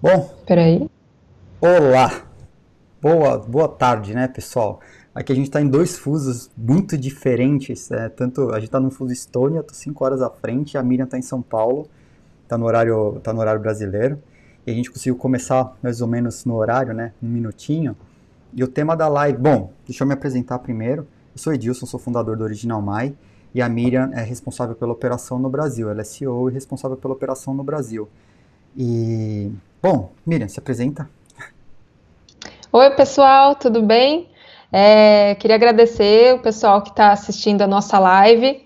Bom, Peraí. olá, boa tarde, né, pessoal? Aqui a gente está em dois fusos muito diferentes, tanto a gente está no fuso Estônia, eu tô 5 horas à frente, a Miriam está em São Paulo, tá no horário brasileiro, e a gente conseguiu começar mais ou menos no horário, né, um minutinho. E o tema da live, bom, deixa eu me apresentar primeiro. Eu sou Edilson, sou fundador do Original Mai, e a Miriam é responsável pela operação no Brasil, ela é CEO e responsável pela operação no Brasil. E, bom, Miriam, se apresenta. Oi, pessoal, tudo bem? Queria agradecer o pessoal que está assistindo a nossa live.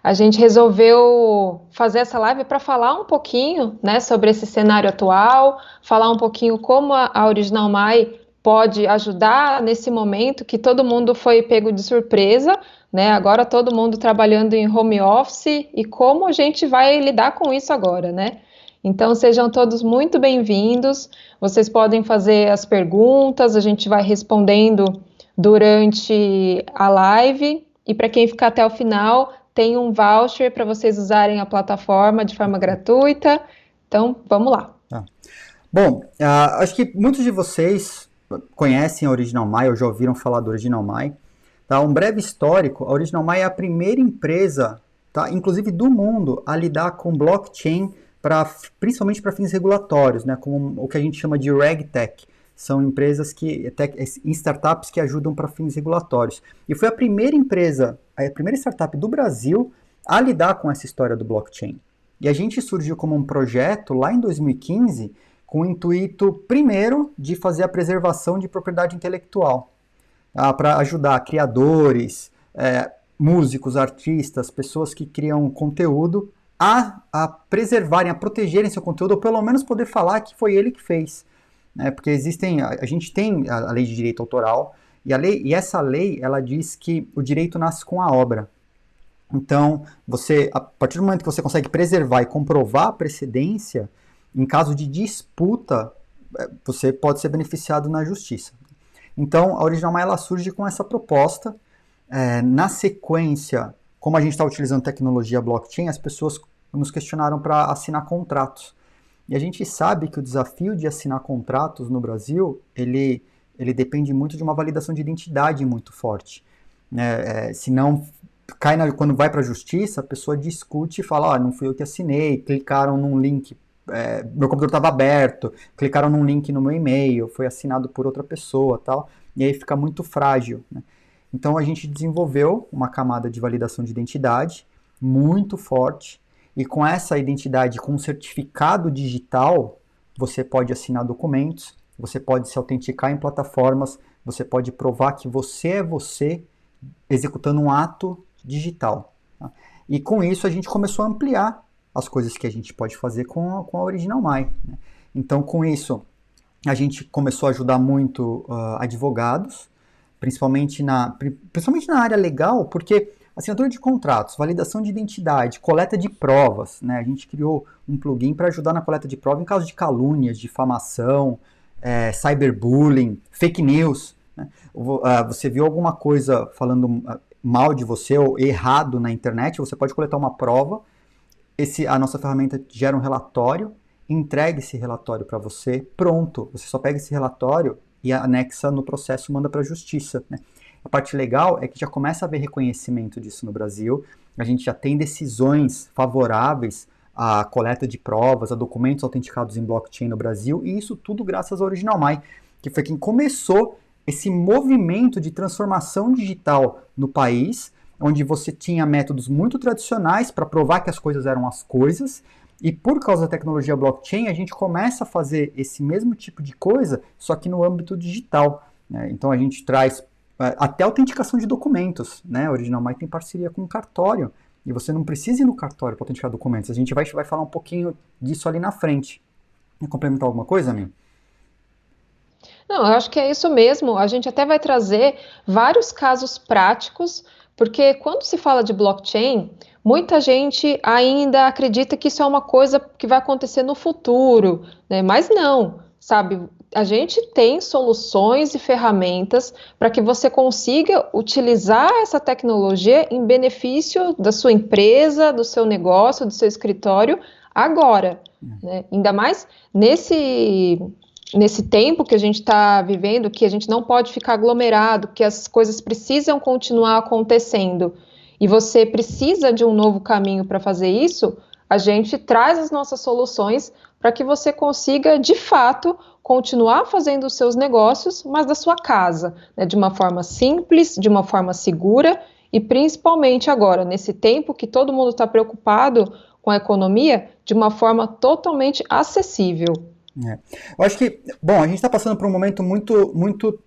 A gente resolveu fazer essa live para falar um pouquinho, né, sobre esse cenário atual, falar um pouquinho como a Original Mai pode ajudar nesse momento que todo mundo foi pego de surpresa, né? Agora todo mundo trabalhando em home office e como a gente vai lidar com isso agora, né? Então sejam todos muito bem-vindos. Vocês podem fazer as perguntas, a gente vai respondendo durante a live. E para quem ficar até o final, tem um voucher para vocês usarem a plataforma de forma gratuita. Então, vamos lá. Tá. Bom, acho que muitos de vocês conhecem a Original Mai ou já ouviram falar do Original Mai. Tá? Um breve histórico, a Original Mai é a primeira empresa, tá, inclusive do mundo, a lidar com blockchain, principalmente para fins regulatórios, né, como o que a gente chama de RegTech. São empresas startups que ajudam para fins regulatórios. E foi a primeira startup do Brasil a lidar com essa história do blockchain. E a gente surgiu como um projeto lá em 2015 com o intuito, primeiro, de fazer a preservação de propriedade intelectual, para ajudar criadores, músicos, artistas, pessoas que criam conteúdo a preservarem, a protegerem seu conteúdo, ou pelo menos poder falar que foi ele que fez. Né? Porque a gente tem a lei de direito autoral, e essa lei ela diz que o direito nasce com a obra. Então, a partir do momento que você consegue preservar e comprovar a precedência, em caso de disputa, você pode ser beneficiado na justiça. Então, a Original Mai ela surge com essa proposta. Na sequência, como a gente está utilizando tecnologia blockchain, as pessoas nos questionaram para assinar contratos. E a gente sabe que o desafio de assinar contratos no Brasil, ele depende muito de uma validação de identidade muito forte. Né? Senão, quando vai para a justiça, a pessoa discute e fala, não fui eu que assinei, clicaram num link, meu computador estava aberto, clicaram num link no meu e-mail, foi assinado por outra pessoa, tal, e aí fica muito frágil. Né? Então a gente desenvolveu uma camada de validação de identidade muito forte, e com essa identidade, com um certificado digital, você pode assinar documentos, você pode se autenticar em plataformas, você pode provar que você é você executando um ato digital. Tá? E com isso a gente começou a ampliar as coisas que a gente pode fazer com a Original Mai. Né? Então com isso a gente começou a ajudar muito advogados, principalmente na área legal, porque assinatura de contratos, validação de identidade, coleta de provas, né? A gente criou um plugin para ajudar na coleta de prova em caso de calúnias, difamação, cyberbullying, fake news. Né? Você viu alguma coisa falando mal de você ou errado na internet, você pode coletar uma prova, a nossa ferramenta gera um relatório, entrega esse relatório para você, pronto. Você só pega esse relatório e anexa no processo e manda para a justiça. Né? A parte legal é que já começa a haver reconhecimento disso no Brasil, a gente já tem decisões favoráveis à coleta de provas, a documentos autenticados em blockchain no Brasil, e isso tudo graças ao Original Mai, que foi quem começou esse movimento de transformação digital no país, onde você tinha métodos muito tradicionais para provar que as coisas eram as coisas, e por causa da tecnologia blockchain, a gente começa a fazer esse mesmo tipo de coisa, só que no âmbito digital. Né? Então a gente traz até autenticação de documentos. Né? A Original Mai tem parceria com o cartório, e você não precisa ir no cartório para autenticar documentos. A gente vai falar um pouquinho disso ali na frente. Quer complementar alguma coisa, amigo? Não, eu acho que é isso mesmo. A gente até vai trazer vários casos práticos, porque quando se fala de blockchain, muita gente ainda acredita que isso é uma coisa que vai acontecer no futuro, né? Mas não, sabe? A gente tem soluções e ferramentas para que você consiga utilizar essa tecnologia em benefício da sua empresa, do seu negócio, do seu escritório agora, né? Ainda mais nesse tempo que a gente está vivendo, que a gente não pode ficar aglomerado, que as coisas precisam continuar acontecendo, e você precisa de um novo caminho para fazer isso, a gente traz as nossas soluções para que você consiga, de fato, continuar fazendo os seus negócios, mas da sua casa, né, de uma forma simples, de uma forma segura, e principalmente agora, nesse tempo que todo mundo está preocupado com a economia, de uma forma totalmente acessível. É. Eu acho que, bom, a gente está passando por um momento muito,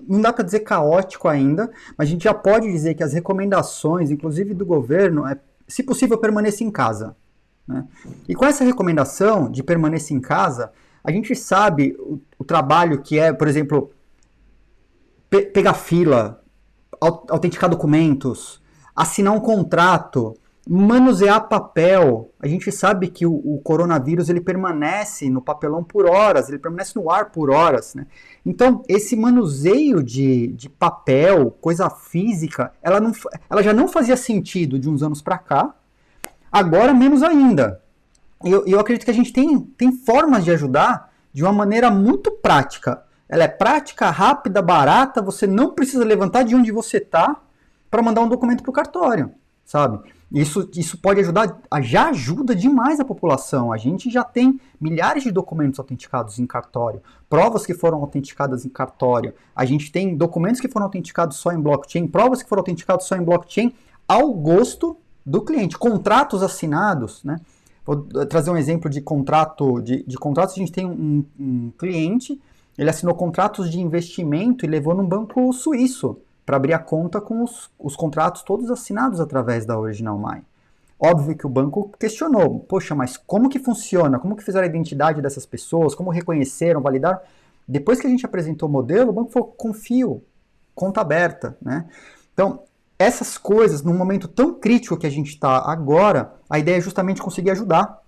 não dá para dizer caótico ainda, mas a gente já pode dizer que as recomendações, inclusive do governo, se possível, permaneça em casa. Né? E com essa recomendação de permanecer em casa, a gente sabe o trabalho que é, por exemplo, pegar fila, autenticar documentos, assinar um contrato, manusear papel. A gente sabe que o coronavírus ele permanece no papelão por horas, ele permanece no ar por horas. Né? Então, esse manuseio de papel, coisa física, ela já não fazia sentido de uns anos para cá, agora menos ainda. Eu acredito que a gente tem formas de ajudar de uma maneira muito prática. Ela é prática, rápida, barata, você não precisa levantar de onde você está para mandar um documento para o cartório, sabe? Isso pode ajudar, já ajuda demais a população. A gente já tem milhares de documentos autenticados em cartório, provas que foram autenticadas em cartório, a gente tem documentos que foram autenticados só em blockchain, provas que foram autenticadas só em blockchain, ao gosto do cliente. Contratos assinados, né? Vou trazer um exemplo de contrato, de contratos. A gente tem um cliente, ele assinou contratos de investimento e levou num banco suíço para abrir a conta com os contratos todos assinados através da Original My. Óbvio que o banco questionou, poxa, mas como que funciona? Como que fizeram a identidade dessas pessoas? Como reconheceram, validaram? Depois que a gente apresentou o modelo, o banco falou, confio, conta aberta, né? Então, essas coisas, num momento tão crítico que a gente está agora, a ideia é justamente conseguir ajudar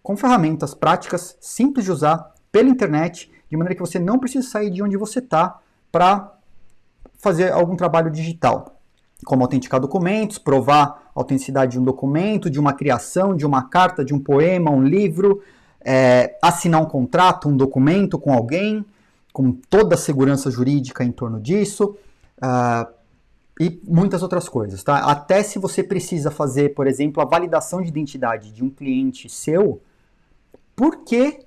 com ferramentas práticas, simples de usar, pela internet, de maneira que você não precise sair de onde você está para fazer algum trabalho digital, como autenticar documentos, provar a autenticidade de um documento, de uma criação, de uma carta, de um poema, um livro, assinar um contrato, um documento com alguém, com toda a segurança jurídica em torno disso, e muitas outras coisas, tá? Até se você precisa fazer, por exemplo, a validação de identidade de um cliente seu, por que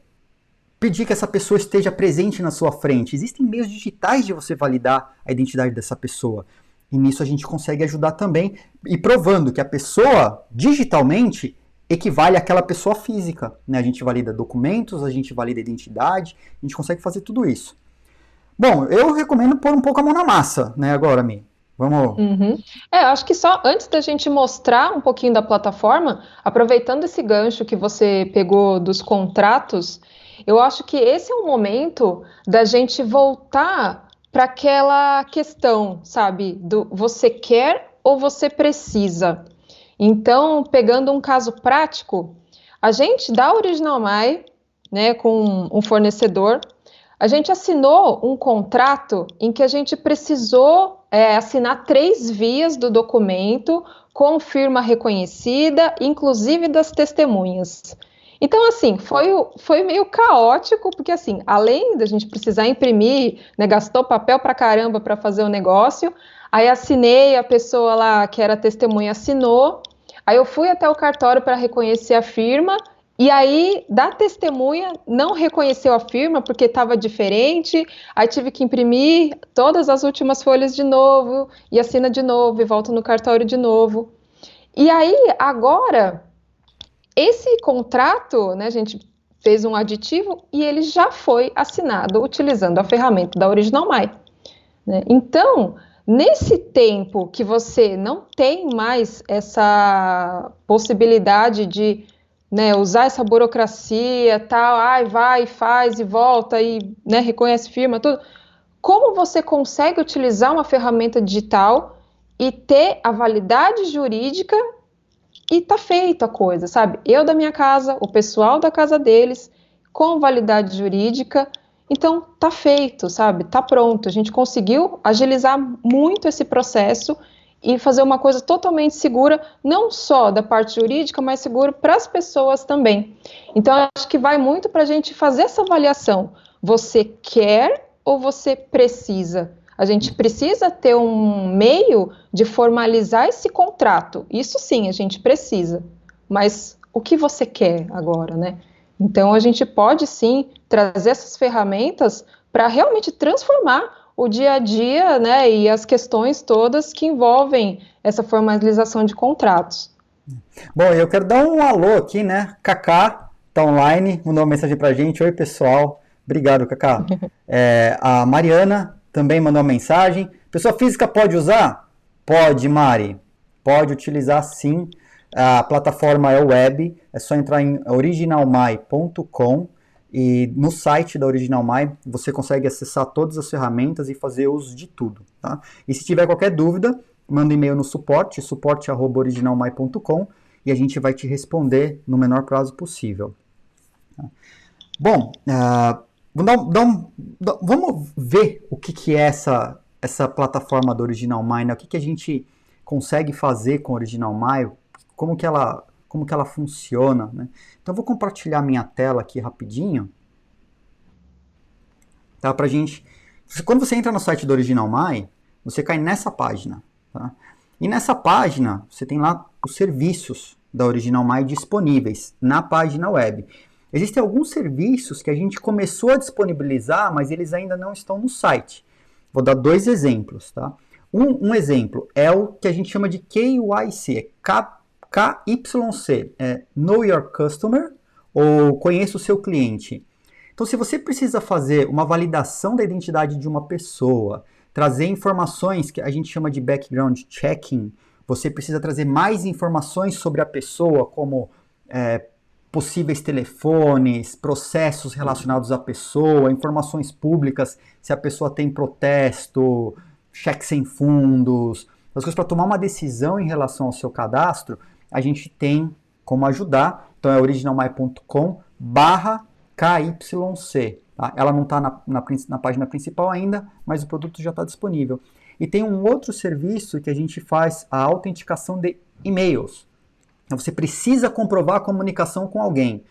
pedir que essa pessoa esteja presente na sua frente? Existem meios digitais de você validar a identidade dessa pessoa. E nisso a gente consegue ajudar também, e provando que a pessoa, digitalmente, equivale àquela pessoa física. Né? A gente valida documentos, a gente valida identidade, a gente consegue fazer tudo isso. Bom, eu recomendo pôr um pouco a mão na massa, né, agora, Mi. Vamos. Acho que só antes da gente mostrar um pouquinho da plataforma, aproveitando esse gancho que você pegou dos contratos, eu acho que esse é o momento da gente voltar para aquela questão, sabe, do você quer ou você precisa. Então, pegando um caso prático, a gente da Original My, né, com um fornecedor, a gente assinou um contrato em que a gente precisou assinar 3 vias do documento com firma reconhecida, inclusive das testemunhas. Então, assim, foi meio caótico, porque, assim, além da gente precisar imprimir, né, gastou papel pra caramba para fazer o negócio, aí assinei, a pessoa lá que era testemunha assinou, aí eu fui até o cartório para reconhecer a firma, e aí, da testemunha, não reconheceu a firma porque estava diferente, aí tive que imprimir todas as últimas folhas de novo, e assina de novo, e volta no cartório de novo. E aí, agora, esse contrato, né, a gente fez um aditivo e ele já foi assinado utilizando a ferramenta da Original My. Né? Então, nesse tempo que você não tem mais essa possibilidade de usar essa burocracia, tal, vai, faz e volta e reconhece firma, tudo. Como você consegue utilizar uma ferramenta digital e ter a validade jurídica e tá feita a coisa, sabe? Eu da minha casa, o pessoal da casa deles, com validade jurídica, então tá feito, sabe? Tá pronto. A gente conseguiu agilizar muito esse processo e fazer uma coisa totalmente segura, não só da parte jurídica, mas seguro para as pessoas também. Então, acho que vai muito para a gente fazer essa avaliação. Você quer ou você precisa? A gente precisa ter um meio de formalizar esse contrato. Isso sim, a gente precisa. Mas o que você quer agora, né? Então, a gente pode sim trazer essas ferramentas para realmente transformar o dia a dia, né, e as questões todas que envolvem essa formalização de contratos. Bom, eu quero dar um alô aqui, né? Kaká tá online, mandou uma mensagem pra gente. Oi, pessoal. Obrigado, Kaká. A Mariana também mandou uma mensagem. Pessoa física pode usar? Pode, Mari. Pode utilizar sim. A plataforma é web, é só entrar em originalmy.com e no site da Original My você consegue acessar todas as ferramentas e fazer uso de tudo, tá? E se tiver qualquer dúvida, manda um e-mail no suporte@originalmy.com e a gente vai te responder no menor prazo possível. Bom, vamos ver o que é essa plataforma do Original My, né? O que a gente consegue fazer com o Original My, como que ela funciona, né? Então eu vou compartilhar minha tela aqui rapidinho, tá? Pra gente, quando você entra no site do Original My, você cai nessa página, tá? E nessa página você tem lá os serviços da Original My disponíveis na página web. Existem alguns serviços que a gente começou a disponibilizar, mas eles ainda não estão no site. Vou dar 2 exemplos, tá? Um exemplo é o que a gente chama de KYC, KYC, Know Your Customer, ou Conheça o Seu Cliente. Então, se você precisa fazer uma validação da identidade de uma pessoa, trazer informações que a gente chama de background checking, você precisa trazer mais informações sobre a pessoa, como possíveis telefones, processos relacionados à pessoa, informações públicas, se a pessoa tem protesto, cheque sem fundos, as coisas para tomar uma decisão em relação ao seu cadastro, a gente tem como ajudar. Então é originalmy.com/KYC. Tá? Ela não está na página principal ainda, mas o produto já está disponível. E tem um outro serviço que a gente faz a autenticação de e-mails. Então você precisa comprovar a comunicação com alguém.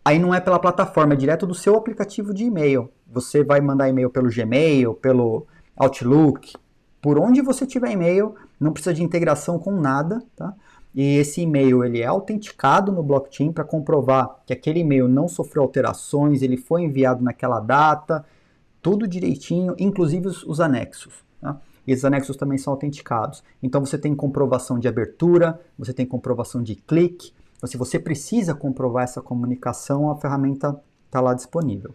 Aí não é pela plataforma, é direto do seu aplicativo de e-mail. Você vai mandar e-mail pelo Gmail, pelo Outlook, por onde você tiver e-mail, não precisa de integração com nada, tá? E esse e-mail ele é autenticado no blockchain para comprovar que aquele e-mail não sofreu alterações, ele foi enviado naquela data, tudo direitinho, inclusive os anexos, tá? E esses anexos também são autenticados. Então você tem comprovação de abertura, você tem comprovação de clique. Então, se você precisa comprovar essa comunicação, a ferramenta está lá disponível.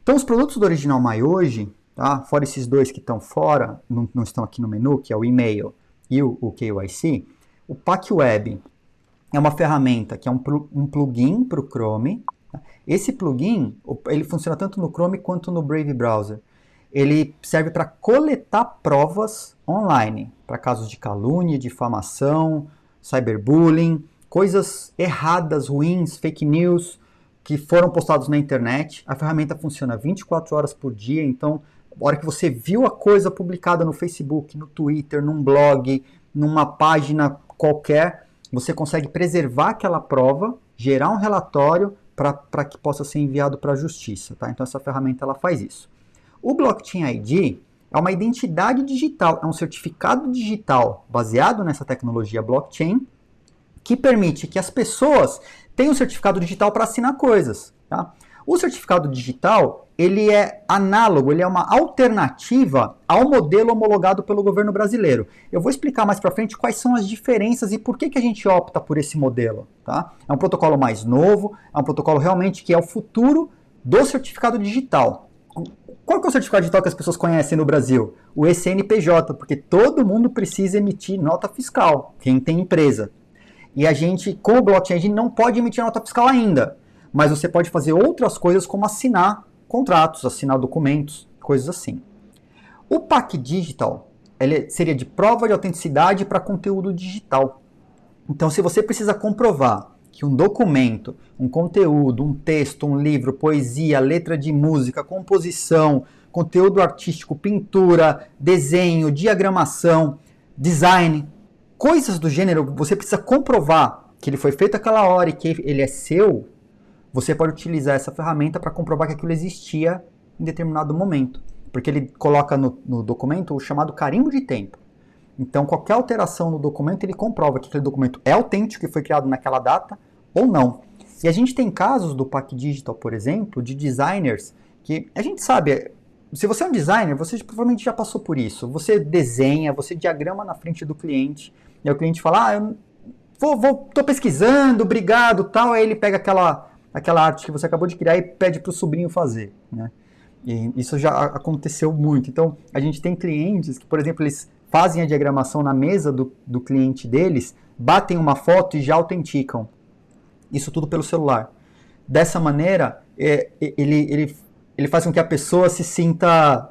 Então os produtos do Original My hoje, tá? Fora esses 2 que estão fora, não estão aqui no menu, que é o e-mail e o KYC, o Pack Web é uma ferramenta que é um plugin para o Chrome. Tá? Esse plugin ele funciona tanto no Chrome quanto no Brave Browser. Ele serve para coletar provas online, para casos de calúnia, difamação, cyberbullying, coisas erradas, ruins, fake news, que foram postados na internet. A ferramenta funciona 24 horas por dia, então, a hora que você viu a coisa publicada no Facebook, no Twitter, num blog, numa página qualquer, você consegue preservar aquela prova, gerar um relatório para que possa ser enviado para a justiça. Tá? Então, essa ferramenta ela faz isso. O Blockchain ID é uma identidade digital, é um certificado digital baseado nessa tecnologia blockchain que permite que as pessoas tenham um certificado digital para assinar coisas. Tá? O certificado digital ele é análogo, ele é uma alternativa ao modelo homologado pelo governo brasileiro. Eu vou explicar mais para frente quais são as diferenças e por que a gente opta por esse modelo. Tá? É um protocolo mais novo, é um protocolo realmente que é o futuro do certificado digital. Qual que é o certificado digital que as pessoas conhecem no Brasil? O ECNPJ, porque todo mundo precisa emitir nota fiscal, quem tem empresa. E a gente, com o blockchain, a gente não pode emitir nota fiscal ainda, mas você pode fazer outras coisas como assinar contratos, assinar documentos, coisas assim. O PAC Digital ele seria de prova de autenticidade para conteúdo digital. Então, se você precisa comprovar que um documento, um conteúdo, um texto, um livro, poesia, letra de música, composição, conteúdo artístico, pintura, desenho, diagramação, design, coisas do gênero, você precisa comprovar que ele foi feito aquela hora e que ele é seu, você pode utilizar essa ferramenta para comprovar que aquilo existia em determinado momento. Porque ele coloca no documento o chamado carimbo de tempo. Então, qualquer alteração no documento, ele comprova que aquele documento é autêntico e foi criado naquela data ou não. E a gente tem casos do PAC Digital, por exemplo, de designers que a gente sabe, se você é um designer, você provavelmente já passou por isso. Você desenha, você diagrama na frente do cliente, e aí o cliente fala, eu tô pesquisando, obrigado, tal, aí ele pega aquela arte que você acabou de criar e pede para o sobrinho fazer, né? E isso já aconteceu muito. Então, a gente tem clientes que, por exemplo, eles fazem a diagramação na mesa do cliente deles, batem uma foto e já autenticam. Isso tudo pelo celular. Dessa maneira, ele faz com que a pessoa se sinta...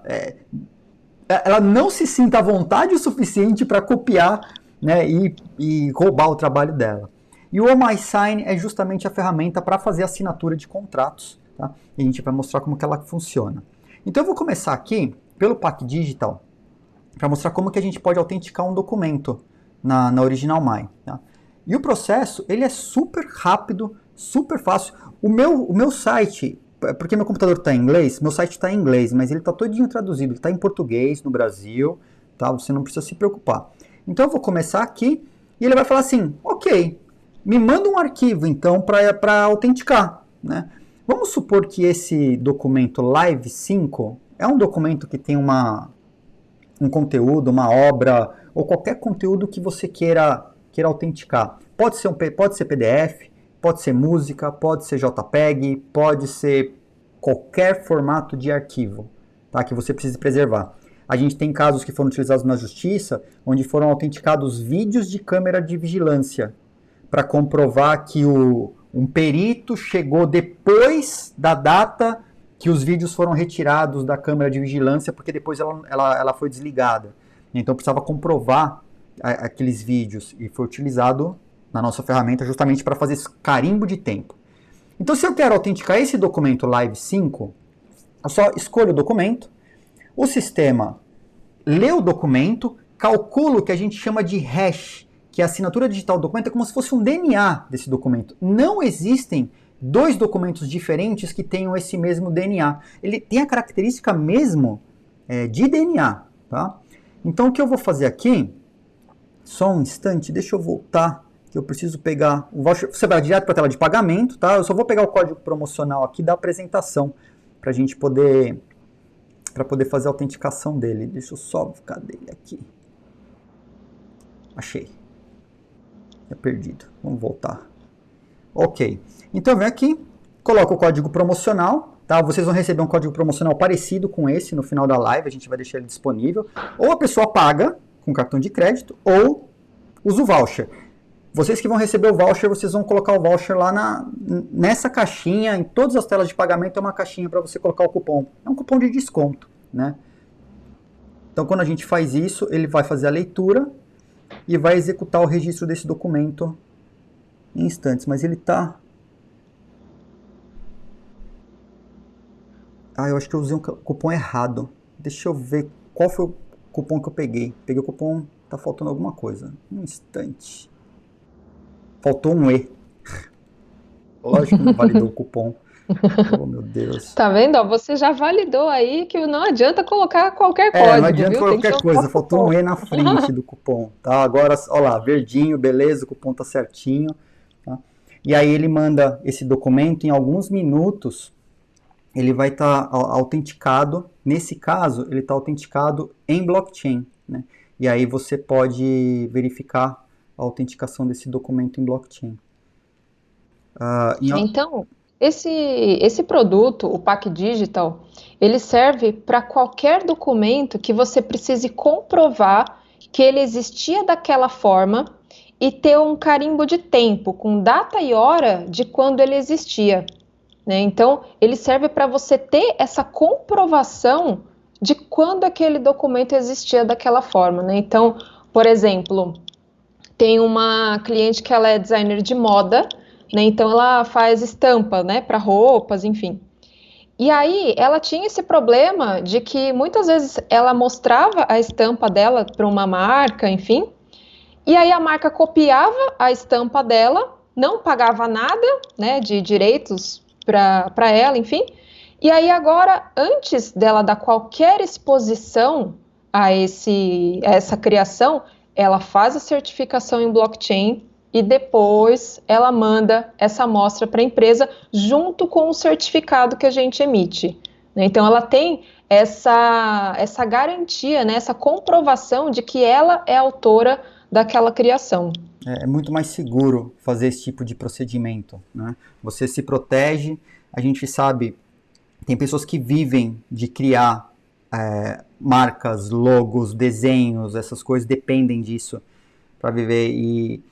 ela não se sinta à vontade o suficiente para copiar, né, e roubar o trabalho dela. E o OMISign é justamente a ferramenta para fazer assinatura de contratos. Tá? E a gente vai mostrar como que ela funciona. Então eu vou começar aqui pelo PAC Digital para mostrar como que a gente pode autenticar um documento na Original My. Tá? E o processo, ele é super rápido, super fácil. O meu site, porque meu computador está em inglês, meu site está em inglês, mas ele está todinho traduzido, ele está em português no Brasil, tá? Você não precisa se preocupar. Então eu vou começar aqui e ele vai falar assim, ok, me manda um arquivo então para autenticar, né? Vamos supor que esse documento Live 5 é um documento que tem um conteúdo, uma obra, ou qualquer conteúdo que você queira autenticar. Pode ser PDF, pode ser música, pode ser JPEG, pode ser qualquer formato de arquivo, tá, que você precise preservar. A gente tem casos que foram utilizados na justiça, onde foram autenticados vídeos de câmera de vigilância, para comprovar que um perito chegou depois da data que os vídeos foram retirados da câmera de vigilância, porque depois ela foi desligada. Então precisava comprovar aqueles vídeos, e foi utilizado na nossa ferramenta justamente para fazer esse carimbo de tempo. Então, se eu quero autenticar esse documento Live 5, eu só escolho o documento, o sistema lê o documento, calcula o que a gente chama de hash, que a assinatura digital do documento é como se fosse um DNA desse documento. Não existem dois documentos diferentes que tenham esse mesmo DNA. Ele tem a característica mesmo de DNA, tá? Então, o que eu vou fazer aqui, só um instante, deixa eu voltar, que eu preciso pegar o voucher. Você vai direto para a tela de pagamento, tá? Eu só vou pegar o código promocional aqui da apresentação, para a gente poder fazer a autenticação dele. Deixa eu só, cadê ele aqui? Achei. É perdido. Vamos voltar. Ok. Então, vem aqui, coloca o código promocional, tá? Vocês vão receber um código promocional parecido com esse no final da live, a gente vai deixar ele disponível. Ou a pessoa paga com cartão de crédito, ou usa o voucher. Vocês que vão receber o voucher, vocês vão colocar o voucher lá nessa caixinha, em todas as telas de pagamento é uma caixinha para você colocar o cupom. É um cupom de desconto, né? Então, quando a gente faz isso, ele vai fazer a leitura e vai executar o registro desse documento em instantes. Mas ele tá... eu acho que eu usei um cupom errado. Deixa eu ver qual foi o cupom que eu peguei. Peguei o cupom, tá faltando alguma coisa. Um instante. Faltou um E. Lógico que não validou o cupom. Oh, meu Deus. Tá vendo? Ó, você já validou aí que não adianta colocar qualquer código, não adianta viu? qualquer coisa, faltou um E na frente do cupom, tá? Agora, ó lá, verdinho, beleza, o cupom tá certinho, tá? E aí ele manda esse documento, em alguns minutos, ele vai estar autenticado, nesse caso, ele está autenticado em blockchain, né? E aí você pode verificar a autenticação desse documento em blockchain. Então, esse produto, o PAC Digital, ele serve para qualquer documento que você precise comprovar que ele existia daquela forma e ter um carimbo de tempo, com data e hora de quando ele existia, né? Então, ele serve para você ter essa comprovação de quando aquele documento existia daquela forma, né? Então, por exemplo, tem uma cliente que ela é designer de moda, né? Então ela faz estampa, né, para roupas, enfim. E aí ela tinha esse problema de que muitas vezes ela mostrava a estampa dela para uma marca, enfim, e aí a marca copiava a estampa dela, não pagava nada, né, de direitos para ela, enfim. E aí agora, antes dela dar qualquer exposição a essa criação, ela faz a certificação em blockchain e depois ela manda essa amostra para a empresa junto com o certificado que a gente emite. Né? Então ela tem essa garantia, né, essa comprovação de que ela é autora daquela criação. É muito mais seguro fazer esse tipo de procedimento, né? Você se protege, a gente sabe, tem pessoas que vivem de criar marcas, logos, desenhos, essas coisas dependem disso para viver e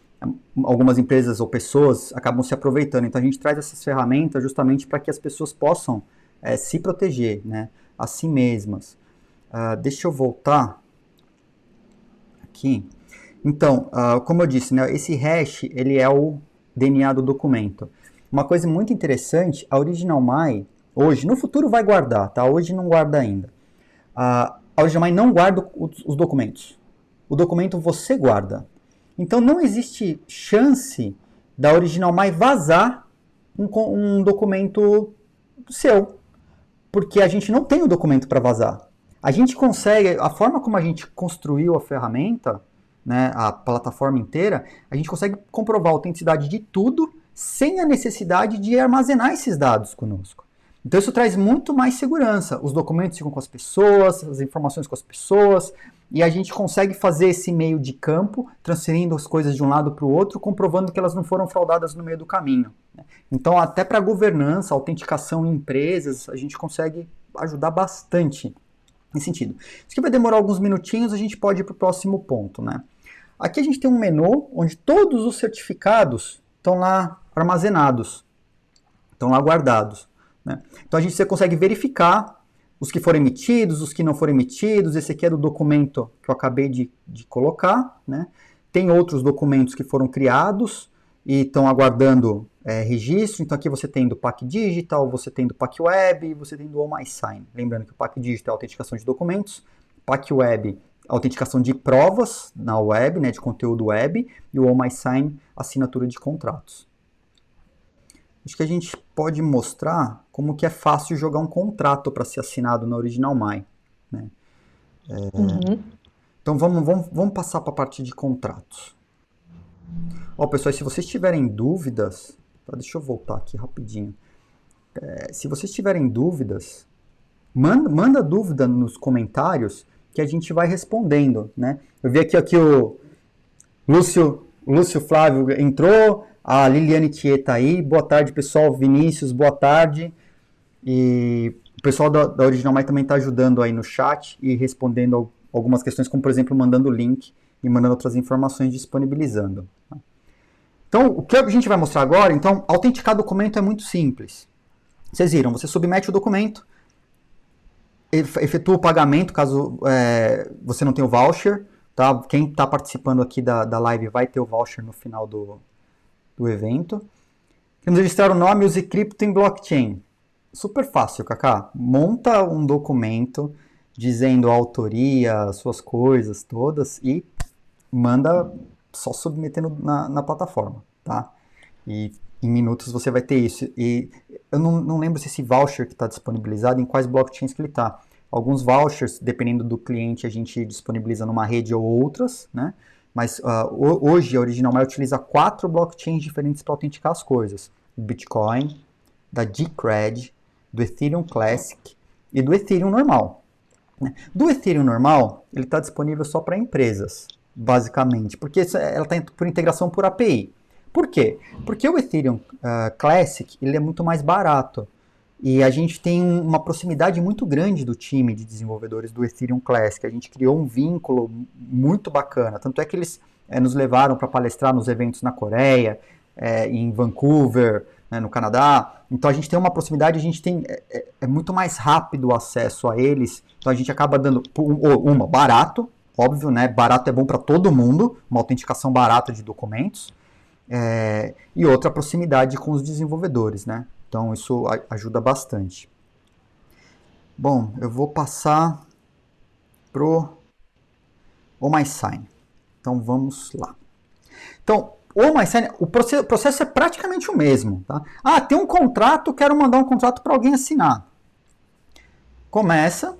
algumas empresas ou pessoas acabam se aproveitando. Então a gente traz essas ferramentas justamente para que as pessoas possam se proteger, né, a si mesmas. Deixa eu voltar aqui. Então, como eu disse, né, esse hash ele é o DNA do documento. Uma coisa muito interessante, a OriginalMy, hoje, no futuro vai guardar, tá? Hoje não guarda ainda. A OriginalMy não guarda os documentos. O documento você guarda. Então não existe chance da OriginalMy vazar um documento seu, porque a gente não tem o documento para vazar. A gente consegue, a forma como a gente construiu a ferramenta, né, a plataforma inteira, a gente consegue comprovar a autenticidade de tudo sem a necessidade de armazenar esses dados conosco. Então isso traz muito mais segurança. Os documentos ficam com as pessoas, as informações com as pessoas, e a gente consegue fazer esse meio de campo, transferindo as coisas de um lado para o outro, comprovando que elas não foram fraudadas no meio do caminho. Então até para governança, autenticação em empresas, a gente consegue ajudar bastante nesse sentido. Isso aqui vai demorar alguns minutinhos, a gente pode ir para o próximo ponto, né? Aqui a gente tem um menu onde todos os certificados estão lá armazenados, estão lá guardados. Né? Então você consegue verificar os que foram emitidos, os que não foram emitidos. Esse aqui é do documento que eu acabei de colocar. Né? Tem outros documentos que foram criados e estão aguardando registro. Então aqui você tem do PAC Digital, você tem do PAC Web, você tem do OMySign. Lembrando que o PAC Digital é a autenticação de documentos, PAC Web autenticação de provas na web, né, de conteúdo web, e o OMySign, assinatura de contratos. Acho que a gente pode mostrar como que é fácil jogar um contrato para ser assinado na OriginalMy. Né? Então vamos passar para a parte de contratos. Pessoal, se vocês tiverem dúvidas, deixa eu voltar aqui rapidinho. Se vocês tiverem dúvidas, manda dúvida nos comentários, que a gente vai respondendo, né? Eu vi aqui o Lúcio Flávio entrou, a Liliane Tieta aí, boa tarde pessoal, Vinícius, boa tarde, e o pessoal da OriginalMy também está ajudando aí no chat e respondendo algumas questões, como por exemplo, mandando link e mandando outras informações, disponibilizando. Então, o que a gente vai mostrar agora, então, autenticar documento é muito simples. Vocês viram, você submete o documento, efetua o pagamento, caso você não tenha o voucher, tá? Quem está participando aqui da live vai ter o voucher no final do evento. Temos que registrar o nome, use cripto em blockchain. Super fácil, Kaká. Monta um documento dizendo a autoria, suas coisas todas e manda só submetendo na plataforma, tá? E em minutos você vai ter isso. E eu não lembro se esse voucher que está disponibilizado, em quais blockchains que ele está. Alguns vouchers, dependendo do cliente, a gente disponibiliza numa rede ou outras, né? Mas hoje a OriginalMy utiliza 4 blockchains diferentes para autenticar as coisas. Do Bitcoin, da Decred, do Ethereum Classic e do Ethereum normal. Né? Do Ethereum normal, ele está disponível só para empresas, basicamente, porque ela está por integração por API. Por quê? Porque o Ethereum Classic ele é muito mais barato e a gente tem uma proximidade muito grande do time de desenvolvedores do Ethereum Classic. A gente criou um vínculo muito bacana, tanto é que eles nos levaram para palestrar nos eventos na Coreia, em Vancouver, né, no Canadá. Então a gente tem uma proximidade, a gente tem muito mais rápido o acesso a eles, então a gente acaba dando barato, óbvio, né? Barato é bom para todo mundo, uma autenticação barata de documentos. E outra proximidade com os desenvolvedores, né? Então isso ajuda bastante. Bom, eu vou passar pro OMySign. Então vamos lá. Então, o OMySign, o processo é praticamente o mesmo. Tá? Ah, tem um contrato, quero mandar um contrato para alguém assinar. Começa.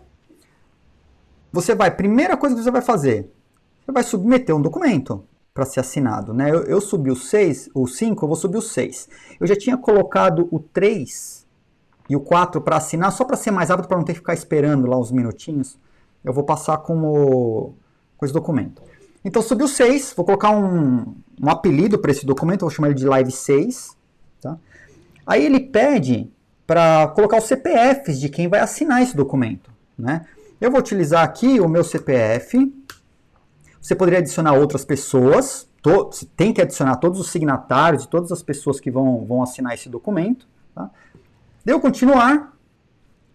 Primeira coisa que você vai fazer, você vai submeter um documento para ser assinado. Né? Eu subi o 5, eu vou subir o 6. Eu já tinha colocado o 3 e o 4 para assinar, só para ser mais rápido, para não ter que ficar esperando lá uns minutinhos. Eu vou passar com esse documento. Então, subi o 6, vou colocar um apelido para esse documento, vou chamar ele de Live 6. Tá? Aí ele pede para colocar os CPFs de quem vai assinar esse documento. Né? Eu vou utilizar aqui o meu CPF. Você poderia adicionar outras pessoas. Você tem que adicionar todos os signatários e todas as pessoas que vão assinar esse documento. Tá? Deu continuar.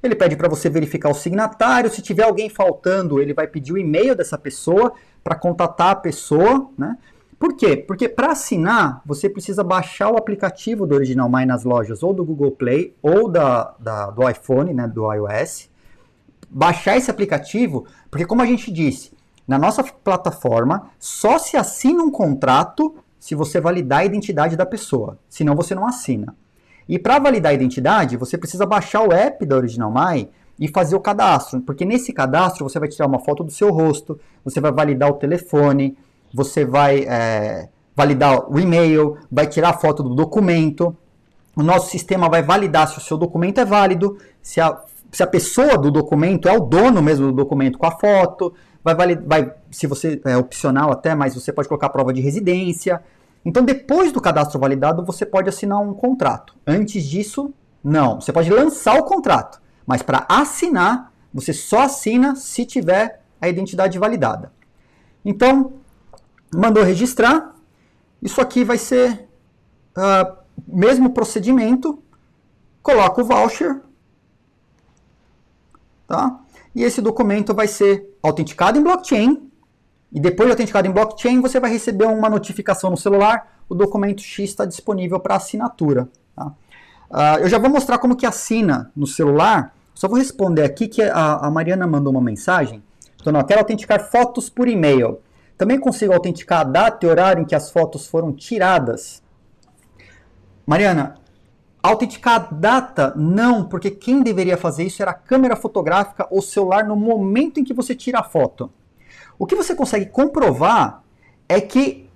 Ele pede para você verificar o signatário. Se tiver alguém faltando, ele vai pedir o e-mail dessa pessoa para contatar a pessoa. Né? Por quê? Porque para assinar, você precisa baixar o aplicativo do Original My nas lojas ou do Google Play ou do iPhone, né, do iOS. Baixar esse aplicativo, porque como a gente disse, na nossa plataforma só se assina um contrato se você validar a identidade da pessoa, senão você não assina. E para validar a identidade, você precisa baixar o app da Original My e fazer o cadastro, porque nesse cadastro você vai tirar uma foto do seu rosto, você vai validar o telefone, você vai validar o e-mail, vai tirar a foto do documento, o nosso sistema vai validar se o seu documento é válido, se a pessoa do documento é o dono mesmo do documento com a foto, se você é opcional até, mas você pode colocar a prova de residência. Então, depois do cadastro validado, você pode assinar um contrato. Antes disso, não. Você pode lançar o contrato, mas para assinar, você só assina se tiver a identidade validada. Então, mandou registrar. Isso aqui vai ser mesmo procedimento. Coloca o voucher. Tá? E esse documento vai ser autenticado em blockchain. E depois de autenticado em blockchain, você vai receber uma notificação no celular. O documento X está disponível para assinatura. Tá? Eu já vou mostrar como que assina no celular. Só vou responder aqui que a Mariana mandou uma mensagem. Então, eu quero autenticar fotos por e-mail. Também consigo autenticar a data e horário em que as fotos foram tiradas. Mariana, autenticar a data, não, porque quem deveria fazer isso era a câmera fotográfica ou celular no momento em que você tira a foto. O que você consegue comprovar é que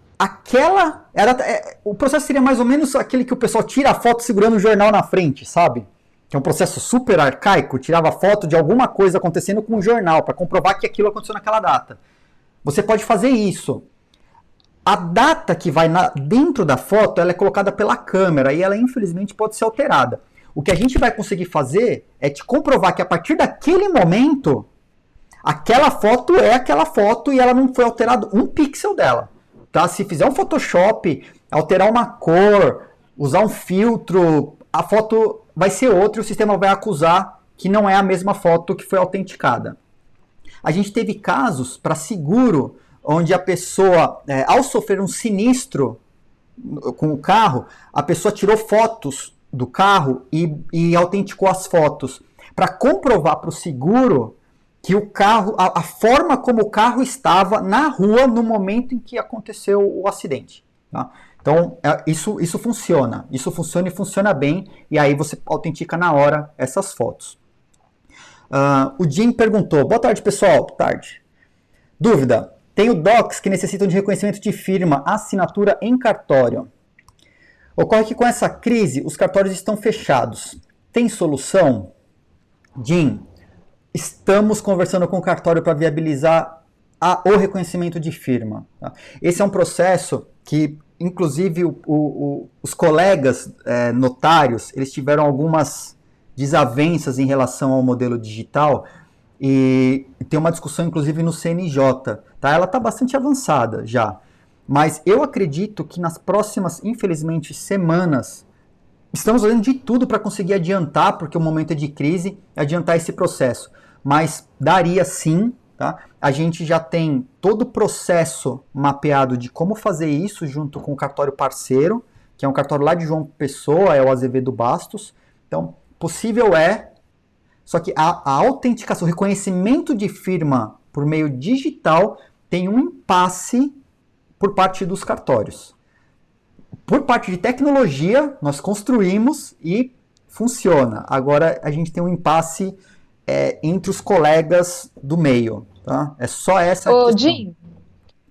o processo seria mais ou menos aquele que o pessoal tira a foto segurando o jornal na frente, sabe? Que é um processo super arcaico, tirava foto de alguma coisa acontecendo com o jornal para comprovar que aquilo aconteceu naquela data. Você pode fazer isso. A data que vai dentro da foto, ela é colocada pela câmera e ela infelizmente pode ser alterada. O que a gente vai conseguir fazer é te comprovar que a partir daquele momento, aquela foto é aquela foto e ela não foi alterado um pixel dela. Tá? Se fizer um Photoshop, alterar uma cor, usar um filtro, a foto vai ser outra e o sistema vai acusar que não é a mesma foto que foi autenticada. A gente teve casos para seguro onde a pessoa, ao sofrer um sinistro com o carro, a pessoa tirou fotos do carro e autenticou as fotos para comprovar para o seguro que o carro, a forma como o carro estava na rua no momento em que aconteceu o acidente. Tá? Então, isso funciona. Isso funciona e funciona bem, e aí você autentica na hora essas fotos. O Jim perguntou, boa tarde pessoal, boa tarde. Dúvida, tenho docs que necessitam de reconhecimento de firma, assinatura em cartório. Ocorre que com essa crise os cartórios estão fechados. Tem solução? Jim, estamos conversando com o cartório para viabilizar o reconhecimento de firma. Tá? Esse é um processo que, inclusive, os colegas notários, eles tiveram algumas desavenças em relação ao modelo digital e tem uma discussão, inclusive, no CNJ. Tá? Ela está bastante avançada já, mas eu acredito que nas próximas, infelizmente, semanas, estamos fazendo de tudo para conseguir adiantar, porque o momento é de crise, adiantar esse processo. Mas daria sim, tá? A gente já tem todo o processo mapeado de como fazer isso junto com o cartório parceiro, que é um cartório lá de João Pessoa, é o Azevedo Bastos. Então, possível Só que a autenticação, o reconhecimento de firma por meio digital tem um impasse por parte dos cartórios. Por parte de tecnologia, nós construímos e funciona. Agora a gente tem um impasse entre os colegas do meio. Tá? É só essa a Ô, questão. Jim,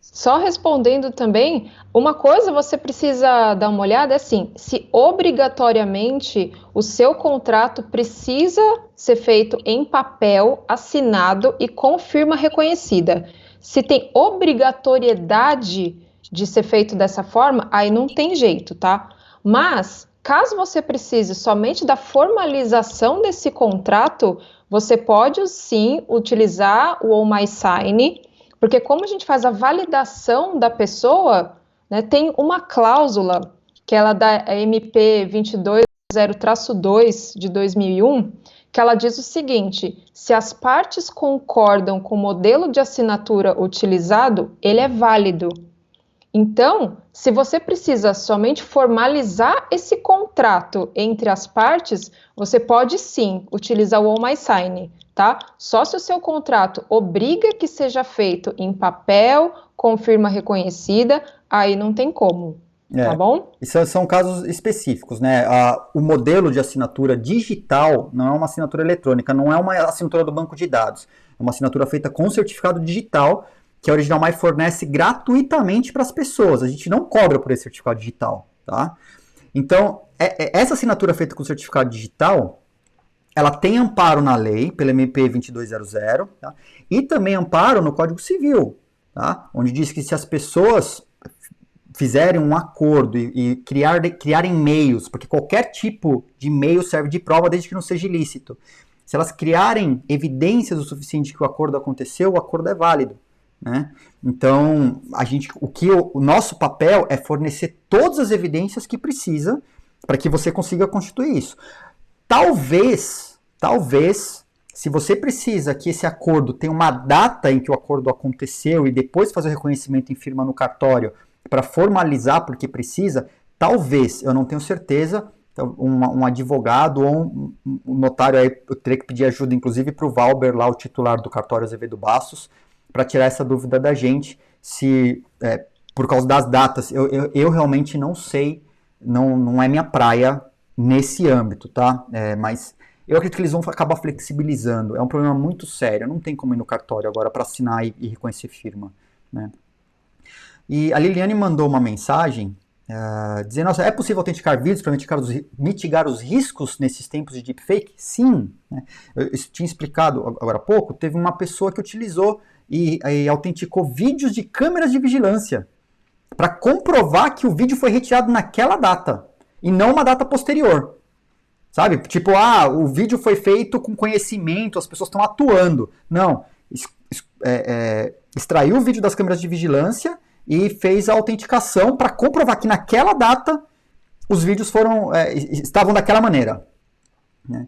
só respondendo também, uma coisa você precisa dar uma olhada é assim, se obrigatoriamente o seu contrato precisa ser feito em papel, assinado e com firma reconhecida. Se tem obrigatoriedade de ser feito dessa forma, aí não tem jeito, tá? Mas, caso você precise somente da formalização desse contrato, você pode sim utilizar o OnMySign, porque como a gente faz a validação da pessoa, né, tem uma cláusula, que ela da MP 220-2 de 2001, que ela diz o seguinte: se as partes concordam com o modelo de assinatura utilizado, ele é válido. Então, se você precisa somente formalizar esse contrato entre as partes, você pode sim utilizar o OnMySign, tá? Só se o seu contrato obriga que seja feito em papel, com firma reconhecida, aí não tem como, tá bom? Isso são casos específicos, né? O modelo de assinatura digital não é uma assinatura eletrônica, não é uma assinatura do banco de dados. É uma assinatura feita com certificado digital, que a Original My fornece gratuitamente para as pessoas. A gente não cobra por esse certificado digital, tá? Então, essa assinatura feita com certificado digital, ela tem amparo na lei, pela MP 2200, tá? E também amparo no Código Civil, tá? Onde diz que se as pessoas fizerem um acordo e criarem meios, porque qualquer tipo de meio serve de prova desde que não seja ilícito. Se elas criarem evidências o suficiente que o acordo aconteceu, o acordo é válido. Né? Então, o nosso papel é fornecer todas as evidências que precisa para que você consiga constituir isso. Talvez, se você precisa que esse acordo tenha uma data em que o acordo aconteceu e depois fazer o reconhecimento em firma no cartório para formalizar porque precisa, talvez, eu não tenho certeza, um advogado ou um notário aí, eu teria que pedir ajuda, inclusive, para o Valber, lá, o titular do cartório Azevedo Bastos, para tirar essa dúvida da gente, se por causa das datas, eu realmente não sei, não é minha praia nesse âmbito, tá? Mas eu acredito que eles vão acabar flexibilizando, é um problema muito sério, não tem como ir no cartório agora para assinar e reconhecer firma, né? E a Liliane mandou uma mensagem dizendo, nossa, é possível autenticar vídeos para mitigar os riscos nesses tempos de deepfake? Sim. Né? Eu tinha explicado agora há pouco, teve uma pessoa que utilizou e autenticou vídeos de câmeras de vigilância para comprovar que o vídeo foi retirado naquela data e não uma data posterior. Sabe? Tipo, o vídeo foi feito com conhecimento, as pessoas estão atuando. Não. Extraiu o vídeo das câmeras de vigilância e fez a autenticação para comprovar que naquela data os vídeos estavam daquela maneira. Né?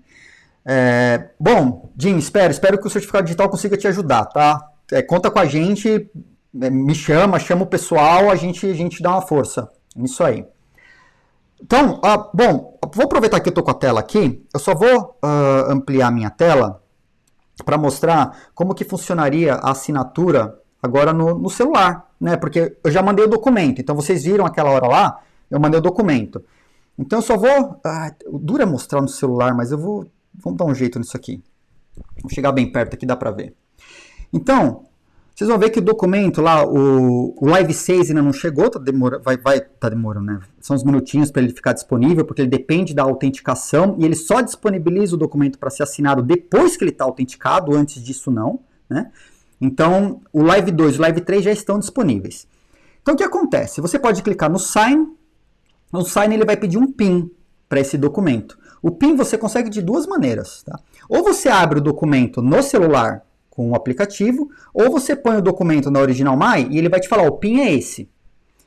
Bom, Jim, espero que o certificado digital consiga te ajudar, tá? Conta com a gente, me chama o pessoal, a gente dá uma força nisso aí. Então, bom, vou aproveitar que eu estou com a tela aqui, eu só vou ampliar a minha tela para mostrar como que funcionaria a assinatura agora no celular, né? Porque eu já mandei o documento, então vocês viram aquela hora lá, eu mandei o documento. Então eu só vou... dura mostrar no celular, mas vamos dar um jeito nisso aqui. Vou chegar bem perto aqui, dá para ver. Então, vocês vão ver que o documento lá, o Live 6 ainda não chegou, tá demorando, né? São uns minutinhos para ele ficar disponível, porque ele depende da autenticação, e ele só disponibiliza o documento para ser assinado depois que ele está autenticado, antes disso não, né? Então, o Live 2 e o Live 3 já estão disponíveis. Então, o que acontece? Você pode clicar no Sign, no Sign ele vai pedir um PIN para esse documento. O PIN você consegue de duas maneiras, tá? Ou você abre o documento no celular com o aplicativo, ou você põe o documento na Original My e ele vai te falar, o PIN é esse.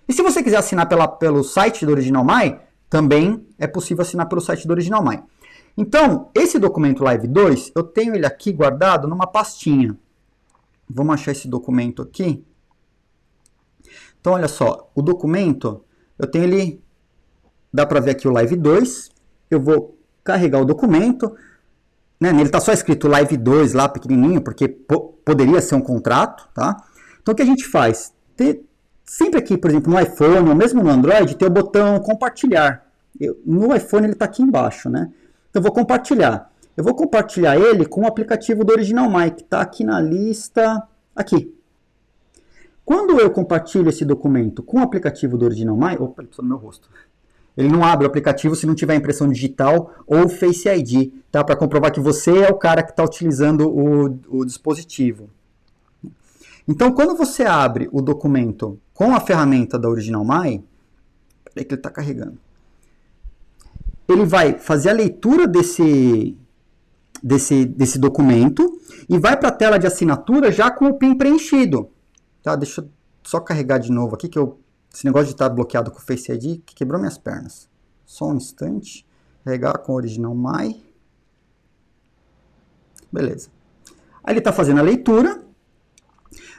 E se você quiser assinar pelo site do Original My, também é possível assinar pelo site do Original My. Então, esse documento Live 2, eu tenho ele aqui guardado numa pastinha. Vamos achar esse documento aqui. Então, olha só, o documento, eu tenho ele, dá para ver aqui o Live 2, eu vou carregar o documento. né? Nele está só escrito Live 2 lá, pequenininho, porque poderia ser um contrato, tá? Então, o que a gente faz? Sempre aqui, por exemplo, no iPhone, ou mesmo no Android, tem o botão compartilhar. No iPhone ele está aqui embaixo, né? Então, eu vou compartilhar. Eu vou compartilhar ele com o aplicativo do Original My, que está aqui na lista, aqui. Quando eu compartilho esse documento com o aplicativo do Original My, opa, ele precisa do meu rosto. Ele não abre o aplicativo se não tiver impressão digital ou Face ID, tá? Para comprovar que você é o cara que está utilizando o dispositivo. Então, quando você abre o documento com a ferramenta da Original My, peraí que ele está carregando. Ele vai fazer a leitura desse documento e vai para a tela de assinatura já com o PIN preenchido. Tá? Deixa eu só carregar de novo aqui, que esse negócio de estar bloqueado com o Face ID que quebrou minhas pernas. Só um instante. Carregar com o Original My. Beleza. Aí ele está fazendo a leitura.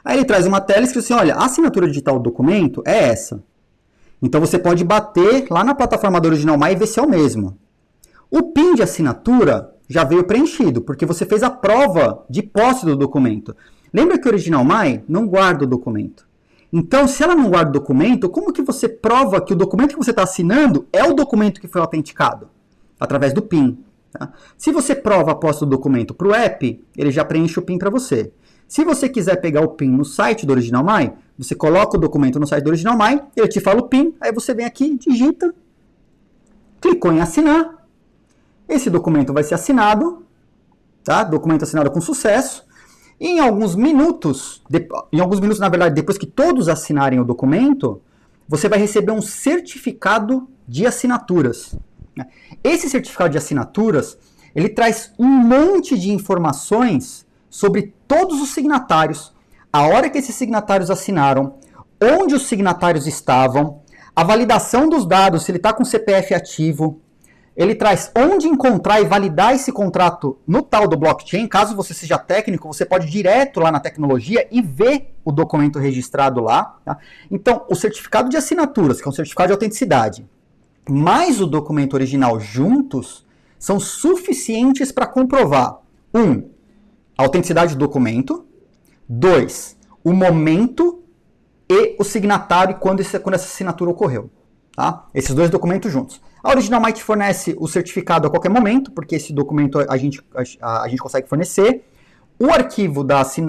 Aí ele traz uma tela escrito assim, olha, a assinatura digital do documento é essa. Então você pode bater lá na plataforma do Original My e ver se é o mesmo. O PIN de assinatura já veio preenchido, porque você fez a prova de posse do documento. Lembra que o Original My não guarda o documento. Então, se ela não guarda o documento, como que você prova que o documento que você está assinando é o documento que foi autenticado? Através do PIN. Tá? Se você prova a posse do documento para o app, ele já preenche o PIN para você. Se você quiser pegar o PIN no site do Original My, você coloca o documento no site do Original My, ele te fala o PIN, aí você vem aqui, digita, clicou em assinar, esse documento vai ser assinado, tá? Documento assinado com sucesso, e em alguns minutos, na verdade, depois que todos assinarem o documento, você vai receber um certificado de assinaturas. Esse certificado de assinaturas, ele traz um monte de informações sobre todos os signatários, a hora que esses signatários assinaram, onde os signatários estavam, a validação dos dados, se ele está com o CPF ativo. Ele traz onde encontrar e validar esse contrato no tal do blockchain. Caso você seja técnico, você pode ir direto lá na tecnologia e ver o documento registrado lá. Tá? Então, o certificado de assinaturas, que é um certificado de autenticidade, mais o documento original juntos, são suficientes para comprovar, 1, a autenticidade do documento, 2, o momento e o signatário quando essa assinatura ocorreu. Tá? Esses dois documentos juntos. A Original My te fornece o certificado a qualquer momento, porque esse documento a gente consegue fornecer. O arquivo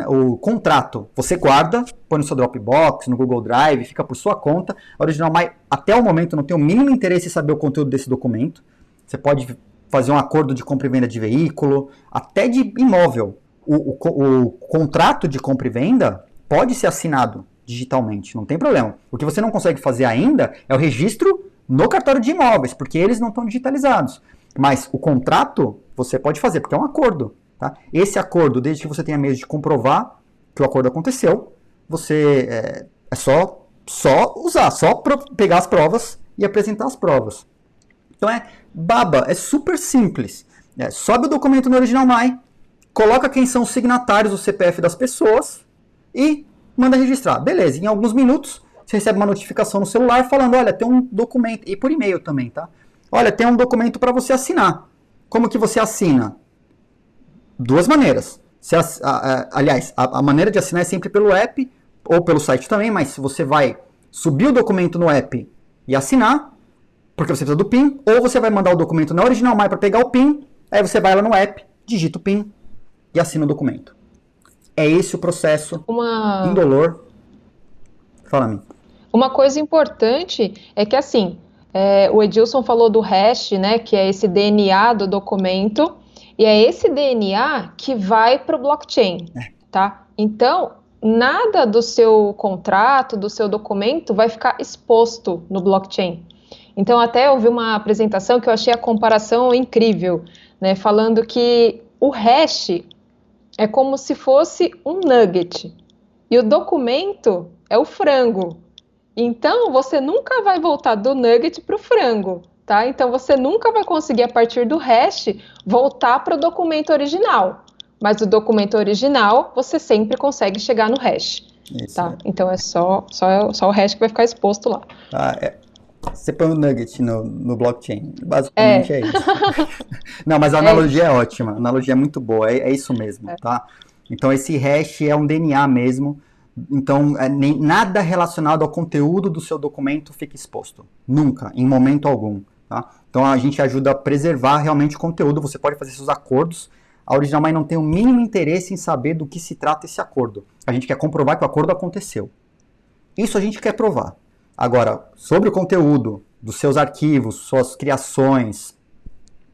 o contrato, você guarda, põe no seu Dropbox, no Google Drive, fica por sua conta. A Original My, até o momento, não tem o mínimo interesse em saber o conteúdo desse documento. Você pode fazer um acordo de compra e venda de veículo, até de imóvel. O contrato de compra e venda pode ser assinado digitalmente, não tem problema. O que você não consegue fazer ainda é o registro no cartório de imóveis, porque eles não estão digitalizados. Mas o contrato você pode fazer, porque é um acordo. Tá? Esse acordo, desde que você tenha meios de comprovar que o acordo aconteceu, você é só usar, pegar as provas e apresentar as provas. Então é super simples. Sobe o documento no Original My, coloca quem são os signatários, o CPF das pessoas e manda registrar. Beleza, em alguns minutos você recebe uma notificação no celular falando, olha, tem um documento, e por e-mail também, tá? Olha, tem um documento para você assinar. Como que você assina? Duas maneiras. Aliás, a maneira de assinar é sempre pelo app ou pelo site também, mas se você vai subir o documento no app e assinar, porque você precisa do PIN, ou você vai mandar o documento na Original My para pegar o PIN, aí você vai lá no app, digita o PIN e assina o documento. É esse o processo indolor. Fala-me. Uma coisa importante é que, assim, o Edilson falou do hash, né, que é esse DNA do documento, e é esse DNA que vai para o blockchain, tá? Então, nada do seu contrato, do seu documento vai ficar exposto no blockchain. Então, até eu vi uma apresentação que eu achei a comparação incrível, né, falando que o hash é como se fosse um nugget, e o documento é o frango. Então, você nunca vai voltar do nugget para o frango, tá? Então, você nunca vai conseguir, a partir do hash, voltar para o documento original. Mas o documento original, você sempre consegue chegar no hash, tá? Então, é só o hash que vai ficar exposto lá. Você põe um nugget no blockchain. Basicamente É, é isso. Não, mas a é analogia isso. é ótima. A analogia é muito boa. É isso mesmo, tá? Então, esse hash é um DNA mesmo. Então, nada relacionado ao conteúdo do seu documento fica exposto. Nunca, em momento algum. Tá? Então, a gente ajuda a preservar realmente o conteúdo. Você pode fazer seus acordos. A Original Mine não tem o mínimo interesse em saber do que se trata esse acordo. A gente quer comprovar que o acordo aconteceu. Isso a gente quer provar. Agora, sobre o conteúdo dos seus arquivos, suas criações,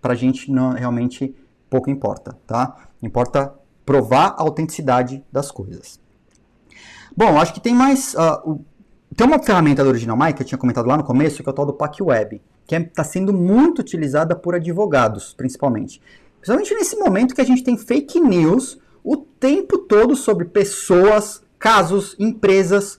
para a gente não, realmente pouco importa, tá? Importa provar a autenticidade das coisas. Bom, acho que tem mais... tem uma ferramenta do Original Mine que eu tinha comentado lá no começo, que é o tal do PacWeb, que está sendo muito utilizada por advogados, principalmente. Principalmente nesse momento que a gente tem fake news o tempo todo sobre pessoas, casos, empresas.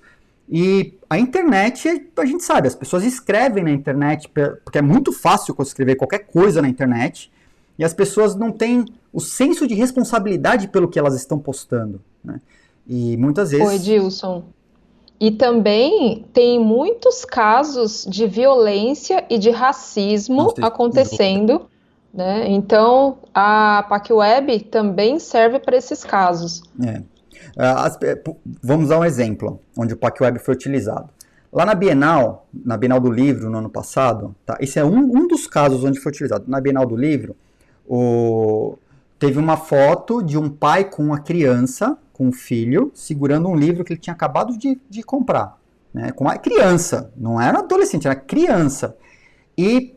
E a internet, a gente sabe, as pessoas escrevem na internet, porque é muito fácil escrever qualquer coisa na internet, e as pessoas não têm o senso de responsabilidade pelo que elas estão postando, né? E muitas Ô, vezes... Edilson. E também tem muitos casos de violência e de Não racismo tem dúvida. acontecendo, né? Então, a PacWeb também serve para esses casos. É. Vamos dar um exemplo onde o PacWeb foi utilizado. Lá na Bienal do Livro, no ano passado, tá? Esse é um dos casos onde foi utilizado. Na Bienal do Livro, teve uma foto de um pai com uma criança, com um filho, segurando um livro que ele tinha acabado de comprar. Né? Com uma criança, não era adolescente, era criança. E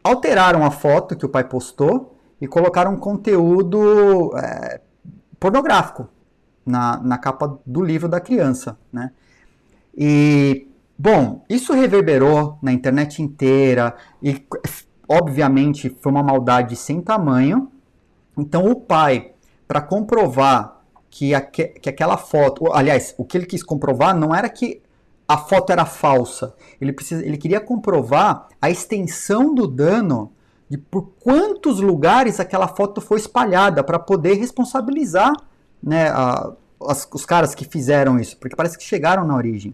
alteraram a foto que o pai postou e colocaram conteúdo pornográfico na capa do livro da criança, né? E, bom, isso reverberou na internet inteira e, obviamente, foi uma maldade sem tamanho. Então, o pai, para comprovar que aquela foto... Aliás, o que ele quis comprovar não era que a foto era falsa. Ele queria comprovar a extensão do dano de por quantos lugares aquela foto foi espalhada para poder responsabilizar, né, os caras que fizeram isso, porque parece que chegaram na origem.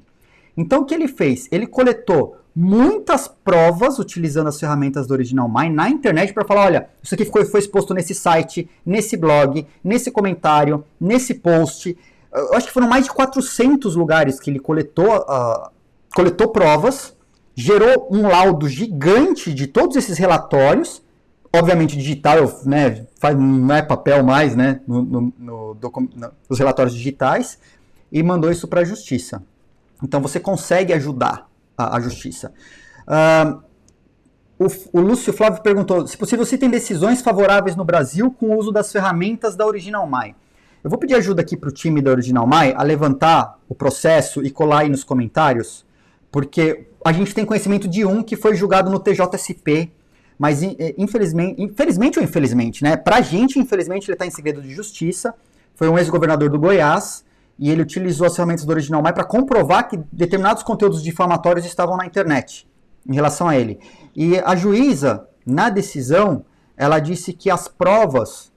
Então o que ele fez? Ele coletou muitas provas utilizando as ferramentas do Original Mine na internet para falar, olha, isso aqui foi exposto nesse site, nesse blog, nesse comentário, nesse post. Eu acho que foram mais de 400 lugares que ele coletou provas, gerou um laudo gigante de todos esses relatórios, obviamente digital, né, não é papel mais, né, nos relatórios digitais, e mandou isso para a justiça. Então você consegue ajudar a justiça. O Lúcio Flávio perguntou, se possível, citem decisões favoráveis no Brasil com o uso das ferramentas da Original Mine. Eu vou pedir ajuda aqui para o time da Original Mine a levantar o processo e colar aí nos comentários, porque a gente tem conhecimento de um que foi julgado no TJSP, mas infelizmente ou infelizmente, né? Pra gente, infelizmente, ele está em segredo de justiça. Foi um ex-governador do Goiás e ele utilizou as ferramentas do Original Mine para comprovar que determinados conteúdos difamatórios estavam na internet em relação a ele. E a juíza, na decisão, ela disse que as provas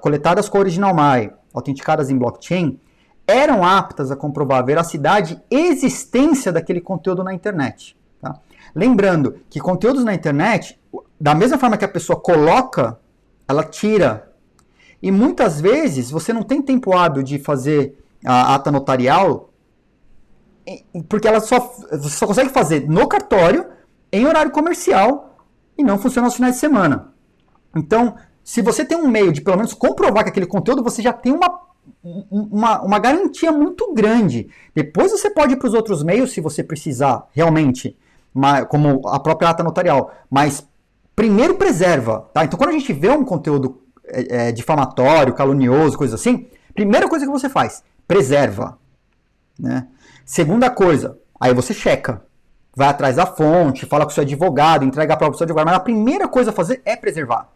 coletadas com o Original Mine, autenticadas em blockchain, eram aptas a comprovar a veracidade e existência daquele conteúdo na internet. Tá? Lembrando que conteúdos na internet, da mesma forma que a pessoa coloca, ela tira. E muitas vezes você não tem tempo hábil de fazer a ata notarial, porque você só consegue fazer no cartório, em horário comercial, e não funciona aos finais de semana. Então, se você tem um meio de pelo menos comprovar que aquele conteúdo, você já tem uma garantia muito grande. Depois você pode ir para os outros meios, se você precisar, realmente, como a própria ata notarial. Mas primeiro preserva, tá? Então, quando a gente vê um conteúdo difamatório, calunioso, coisa assim, primeira coisa que você faz, preserva. Né? Segunda coisa, aí você checa. Vai atrás da fonte, fala com o seu advogado, entrega a prova para o seu advogado. Mas a primeira coisa a fazer é preservar.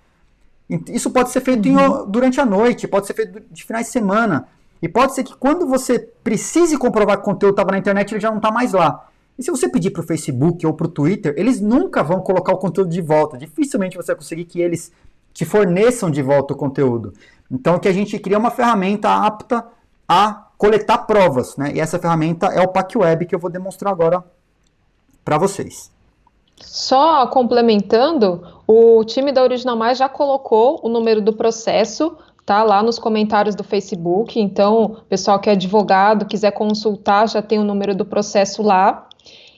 Isso pode ser feito durante a noite, pode ser feito de finais de semana. E pode ser que quando você precise comprovar que o conteúdo estava na internet, ele já não está mais lá. E se você pedir para o Facebook ou para o Twitter, eles nunca vão colocar o conteúdo de volta. Dificilmente você vai conseguir que eles te forneçam de volta o conteúdo. Então, que a gente cria uma ferramenta apta a coletar provas. Né? E essa ferramenta é o PacWeb, que eu vou demonstrar agora para vocês. Só complementando, o time da Original Mais já colocou o número do processo, tá lá nos comentários do Facebook. Então, o pessoal que é advogado, quiser consultar, já tem o número do processo lá.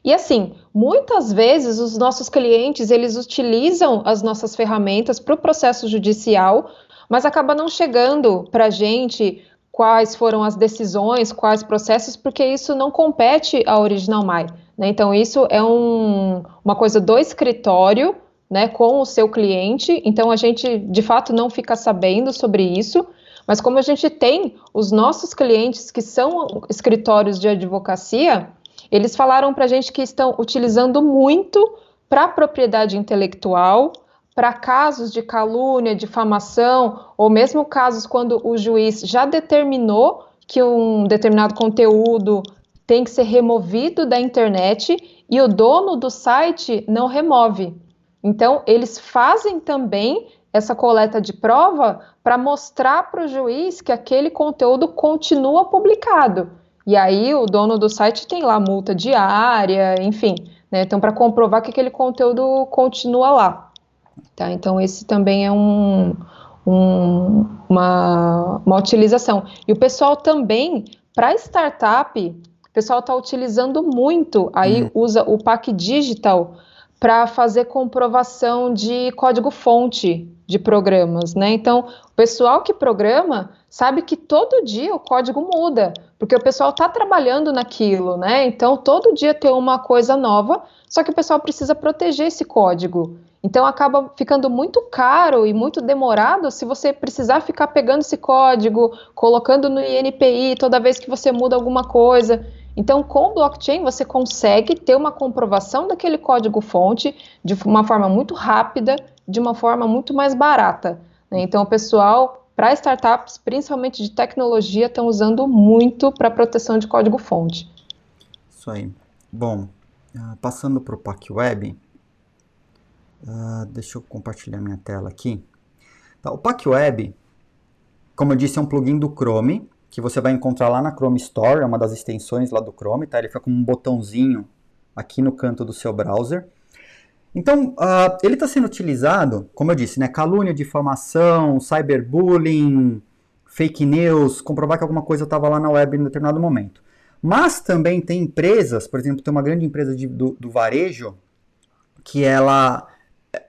E assim, muitas vezes os nossos clientes, eles utilizam as nossas ferramentas para o processo judicial, mas acaba não chegando para a gente quais foram as decisões, quais processos, porque isso não compete à Original My, né? Então, isso é uma coisa do escritório, né, com o seu cliente. Então, a gente, de fato, não fica sabendo sobre isso, mas como a gente tem os nossos clientes que são escritórios de advocacia, eles falaram para a gente que estão utilizando muito para propriedade intelectual, para casos de calúnia, difamação, ou mesmo casos quando o juiz já determinou que um determinado conteúdo tem que ser removido da internet e o dono do site não remove. Então, eles fazem também essa coleta de prova para mostrar para o juiz que aquele conteúdo continua publicado. E aí o dono do site tem lá multa diária, enfim, né? Então, para comprovar que aquele conteúdo continua lá. Tá? Então, esse também é uma utilização. E o pessoal também, para startup, o pessoal está utilizando muito, aí usa o PAC Digital para fazer comprovação de código-fonte de programas, né? Então, o pessoal que programa sabe que todo dia o código muda, porque o pessoal está trabalhando naquilo, né? Então, todo dia tem uma coisa nova, só que o pessoal precisa proteger esse código. Então, acaba ficando muito caro e muito demorado se você precisar ficar pegando esse código, colocando no INPI toda vez que você muda alguma coisa. Então, com o blockchain, você consegue ter uma comprovação daquele código-fonte de uma forma muito rápida, de uma forma muito mais barata, né? Então, o pessoal, para startups, principalmente de tecnologia, estão usando muito para proteção de código-fonte. Isso aí. Bom, passando para o PAC Web, deixa eu compartilhar minha tela aqui. Tá, o PAC Web, como eu disse, é um plugin do Chrome, que você vai encontrar lá na Chrome Store, é uma das extensões lá do Chrome, tá? Ele fica com um botãozinho aqui no canto do seu browser. Então, ele está sendo utilizado, como eu disse, né? Calúnia, difamação, cyberbullying, fake news, comprovar que alguma coisa estava lá na web em determinado momento. Mas também tem empresas, por exemplo, tem uma grande empresa do varejo, que ela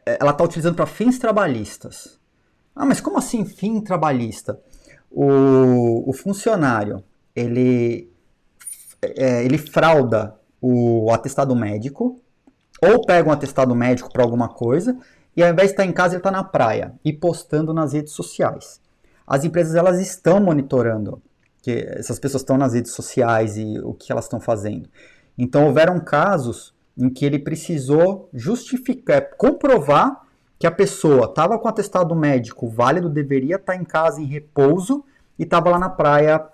está utilizando para fins trabalhistas. Ah, mas como assim fim trabalhista? O funcionário, ele frauda o atestado médico, ou pega um atestado médico para alguma coisa, e ao invés de estar em casa, ele está na praia, e postando nas redes sociais. As empresas, elas estão monitorando que essas pessoas estão nas redes sociais e o que elas estão fazendo. Então, houveram casos em que ele precisou comprovar que a pessoa estava com atestado médico válido, deveria estar em casa em repouso e estava lá na praia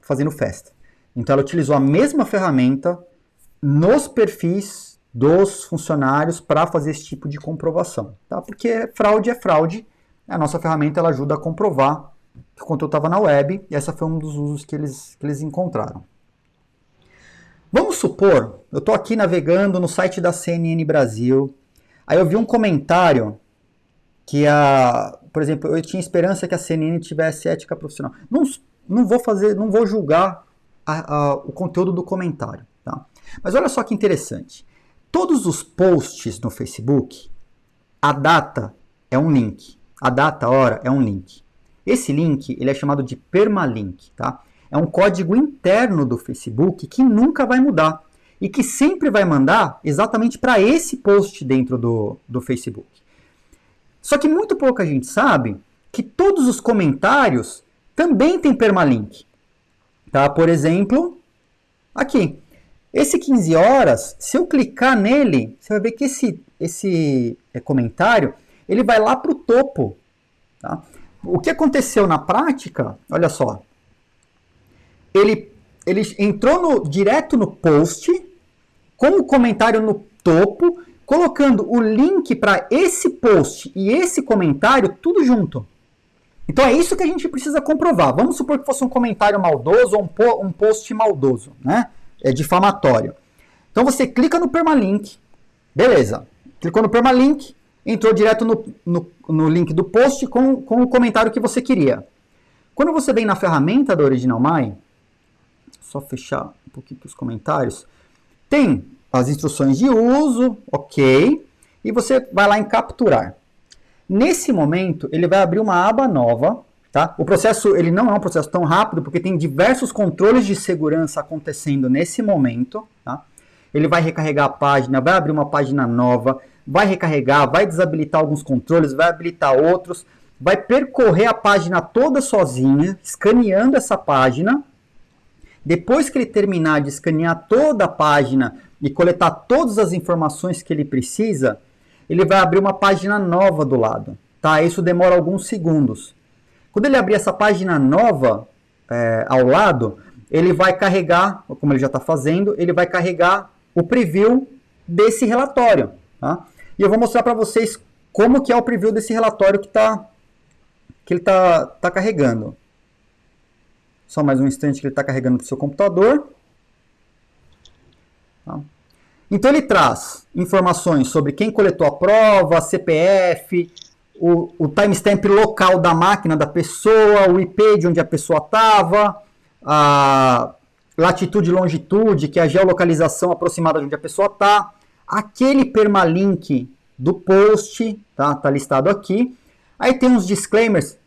fazendo festa. Então ela utilizou a mesma ferramenta nos perfis dos funcionários para fazer esse tipo de comprovação. Tá? Porque fraude é fraude, a nossa ferramenta ela ajuda a comprovar que o conteúdo estava na web e esse foi um dos usos que eles encontraram. Vamos supor, eu estou aqui navegando no site da CNN Brasil, aí eu vi um comentário que por exemplo, eu tinha esperança que a CNN tivesse ética profissional. Não vou julgar o conteúdo do comentário, tá? Mas olha só que interessante. Todos os posts no Facebook, a data é um link. A data, a hora é um link. Esse link, ele é chamado de permalink, tá? É um código interno do Facebook que nunca vai mudar e que sempre vai mandar exatamente para esse post dentro do Facebook. Só que muito pouca gente sabe que todos os comentários também têm permalink. Tá? Por exemplo, aqui. Esse 15 horas, se eu clicar nele, você vai ver que esse comentário, ele vai lá para o topo. Tá? O que aconteceu na prática, olha só. Ele entrou direto no post, com o comentário no topo, colocando o link para esse post e esse comentário tudo junto. Então é isso que a gente precisa comprovar. Vamos supor que fosse um comentário maldoso ou um post maldoso, né? É difamatório. Então você clica no permalink, beleza. Clicou no permalink, entrou direto no link do post com o comentário que você queria. Quando você vem na ferramenta da Original My, só fechar um pouquinho os comentários, tem as instruções de uso, ok, e você vai lá em capturar. Nesse momento, ele vai abrir uma aba nova, tá? O processo, ele não é um processo tão rápido, porque tem diversos controles de segurança acontecendo nesse momento, tá? Ele vai recarregar a página, vai abrir uma página nova, vai recarregar, vai desabilitar alguns controles, vai habilitar outros, vai percorrer a página toda sozinha, escaneando essa página. Depois que ele terminar de escanear toda a página e coletar todas as informações que ele precisa, ele vai abrir uma página nova do lado, tá? Isso demora alguns segundos. Quando ele abrir essa página nova ao lado, ele vai carregar, como ele já está fazendo, ele vai carregar o preview desse relatório, tá? E eu vou mostrar para vocês como que é o preview desse relatório que ele está carregando. Só mais um instante que ele está carregando para o seu computador. Tá? Então ele traz informações sobre quem coletou a prova, CPF, o timestamp local da máquina da pessoa, o IP de onde a pessoa estava, a latitude e longitude, que é a geolocalização aproximada de onde a pessoa está, aquele permalink do post, tá listado aqui. Aí tem uns disclaimers.